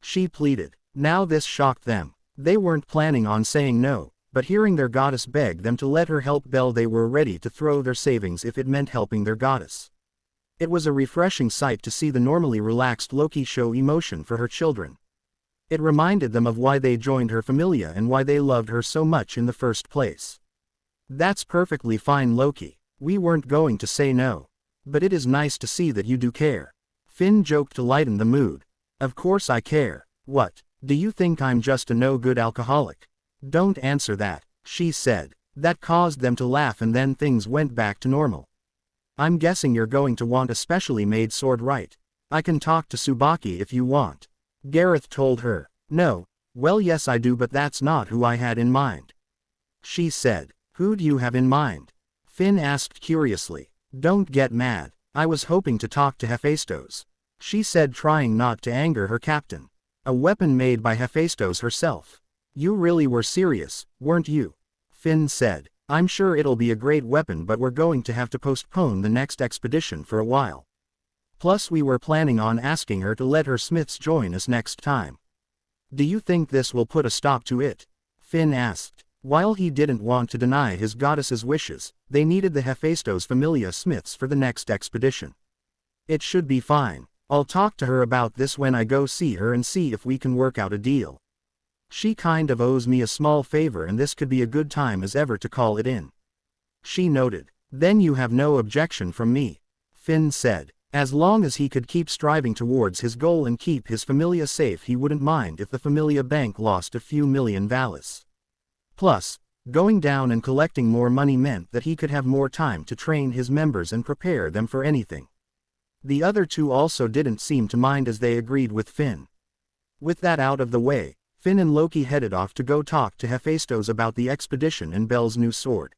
She pleaded. Now this shocked them. They weren't planning on saying no, but hearing their goddess beg them to let her help Bell, they were ready to throw their savings if it meant helping their goddess. It was a refreshing sight to see the normally relaxed Loki show emotion for her children. It reminded them of why they joined her familia and why they loved her so much in the first place. That's perfectly fine, Loki. We weren't going to say no. But it is nice to see that you do care. Finn joked to lighten the mood. Of course I care. What? Do you think I'm just a no-good alcoholic? Don't answer that, she said. That caused them to laugh and then things went back to normal. I'm guessing you're going to want a specially made sword, right? I can talk to Tsubaki if you want. Gareth told her. No. Well, yes I do, but that's not who I had in mind. She said. Who do you have in mind? Finn asked curiously. Don't get mad. I was hoping to talk to Hephaestos. She said, trying not to anger her captain. A weapon made by Hephaestos herself. You really were serious, weren't you? Finn said. I'm sure it'll be a great weapon, but we're going to have to postpone the next expedition for a while. Plus we were planning on asking her to let her smiths join us next time. Do you think this will put a stop to it? Finn asked. While he didn't want to deny his goddess's wishes, they needed the Hephaestos Familia smiths for the next expedition. It should be fine. I'll talk to her about this when I go see her and see if we can work out a deal. She kind of owes me a small favor and this could be a good time as ever to call it in. She noted. Then you have no objection from me? Finn said. As long as he could keep striving towards his goal and keep his Familia safe, he wouldn't mind if the Familia Bank lost a few million valis. Plus, going down and collecting more money meant that he could have more time to train his members and prepare them for anything. The other two also didn't seem to mind as they agreed with Finn. With that out of the way, Finn and Loki headed off to go talk to Hephaestos about the expedition and Bel's new sword.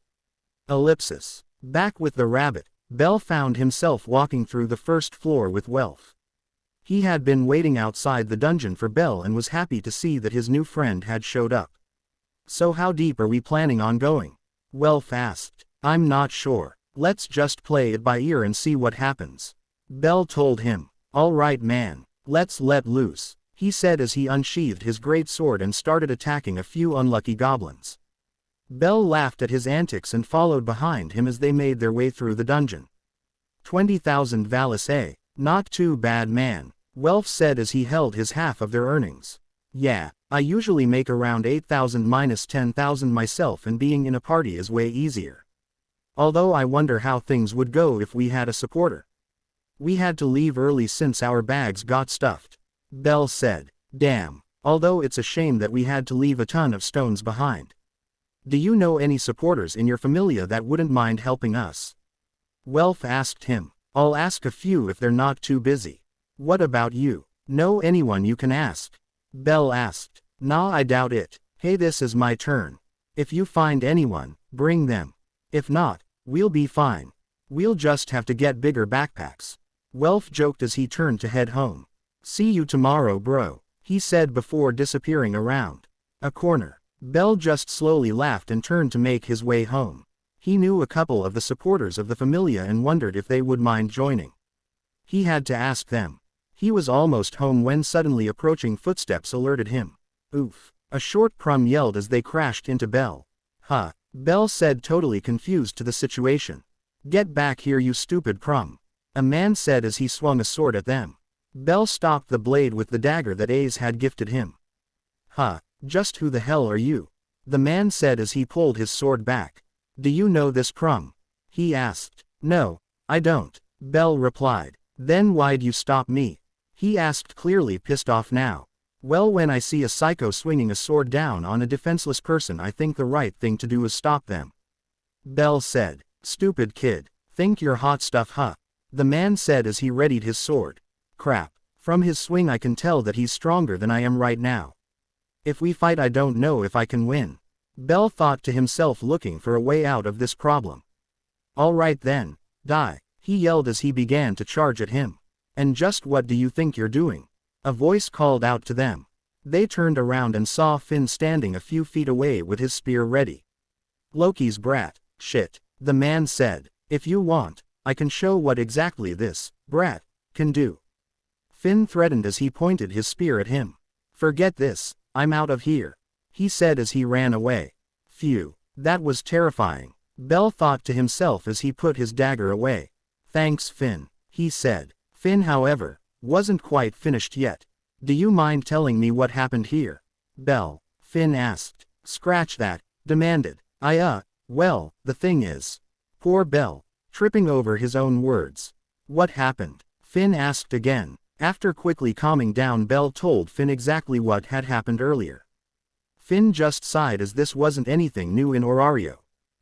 Ellipsis. Back with the rabbit, Bel found himself walking through the first floor with Welf. He had been waiting outside the dungeon for Bel and was happy to see that his new friend had showed up. So how deep are we planning on going? Welf asked. I'm not sure. Let's just play it by ear and see what happens. Bel told him. All right man, let's let loose, he said as he unsheathed his great sword and started attacking a few unlucky goblins. Bel laughed at his antics and followed behind him as they made their way through the dungeon. 20,000 valis, eh? Not too bad man, Welf said as he held his half of their earnings. Yeah, I usually make around 8,000 minus 10,000 myself, and being in a party is way easier. Although I wonder how things would go if we had a supporter. We had to leave early since our bags got stuffed. Bel said. Damn, although it's a shame that we had to leave a ton of stones behind. Do you know any supporters in your familia that wouldn't mind helping us? Welf asked him. I'll ask a few if they're not too busy. What about you? Know anyone you can ask? Bel asked. Nah, I doubt it. Hey, this is my turn. If you find anyone, bring them. If not, we'll be fine. We'll just have to get bigger backpacks. Welf joked as he turned to head home. See you tomorrow bro, he said before disappearing around a corner. Bel just slowly laughed and turned to make his way home. He knew a couple of the supporters of the Familia and wondered if they would mind joining. He had to ask them. He was almost home when suddenly approaching footsteps alerted him. Oof, a short Prum yelled as they crashed into Bel. Huh, Bel said, totally confused to the situation. Get back here you stupid Prum, a man said as he swung a sword at them. Bel stopped the blade with the dagger that Ace had gifted him. Huh, just who the hell are you? The man said as he pulled his sword back. Do you know this Prum? He asked. No, I don't, Bel replied. Then why'd you stop me? He asked, clearly pissed off now. Well, when I see a psycho swinging a sword down on a defenseless person, I think the right thing to do is stop them. Bel said. Stupid kid, think you're hot stuff huh? The man said as he readied his sword. Crap, from his swing I can tell that he's stronger than I am right now. If we fight I don't know if I can win. Bel thought to himself, looking for a way out of this problem. Alright then, die, he yelled as he began to charge at him. And just what do you think you're doing? A voice called out to them. They turned around and saw Finn standing a few feet away with his spear ready. Loki's brat, shit, the man said. If you want, I can show what exactly this brat can do. Finn threatened as he pointed his spear at him. Forget this, I'm out of here, he said as he ran away. Phew, that was terrifying, Bel thought to himself as he put his dagger away. Thanks Finn, he said. Finn, however, wasn't quite finished yet. Do you mind telling me what happened here? Bel, Finn asked. Scratch that, demanded. Well, the thing is. Poor Bel, tripping over his own words. What happened? Finn asked again. After quickly calming down, Bel told Finn exactly what had happened earlier. Finn just sighed as this wasn't anything new in Orario.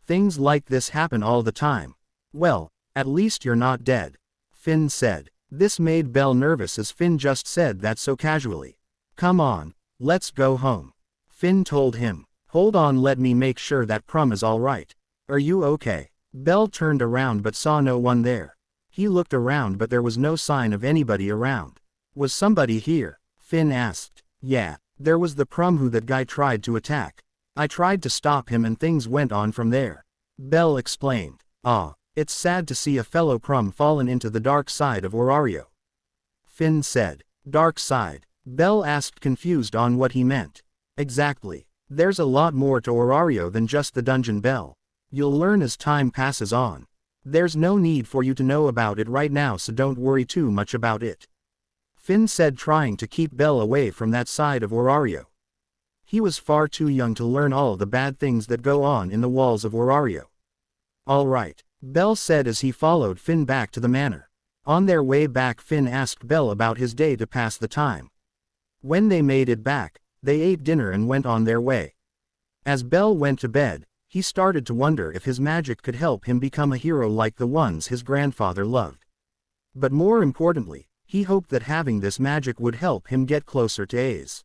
Things like this happen all the time. Well, at least you're not dead, Finn said. This made Bel nervous as Finn just said that so casually. Come on, let's go home, Finn told him. Hold on, let me make sure that Prum is alright. Are you okay? Bel turned around but saw no one there. He looked around but there was no sign of anybody around. Was somebody here? Finn asked. Yeah, there was the Prum who that guy tried to attack. I tried to stop him and things went on from there. Bell explained. Ah, it's sad to see a fellow crumb fallen into the dark side of Orario. Finn said. Dark side? Bell asked, confused on what he meant. Exactly. There's a lot more to Orario than just the dungeon Bell. You'll learn as time passes on. There's no need for you to know about it right now, so don't worry too much about it. Finn said, trying to keep Bell away from that side of Orario. He was far too young to learn all the bad things that go on in the walls of Orario. All right, Bell said as he followed Finn back to the manor. On their way back, Finn asked Bell about his day to pass the time. When they made it back, they ate dinner and went on their way. As Bell went to bed, he started to wonder if his magic could help him become a hero like the ones his grandfather loved. But more importantly, he hoped that having this magic would help him get closer to Issei.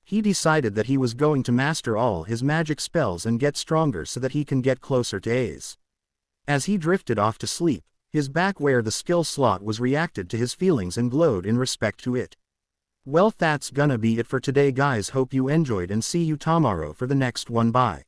He decided that he was going to master all his magic spells and get stronger so that he can get closer to Issei. As he drifted off to sleep, his back where the skill slot was reacted to his feelings and glowed in respect to it. Well, that's gonna be it for today guys, hope you enjoyed and see you tomorrow for the next one. Bye.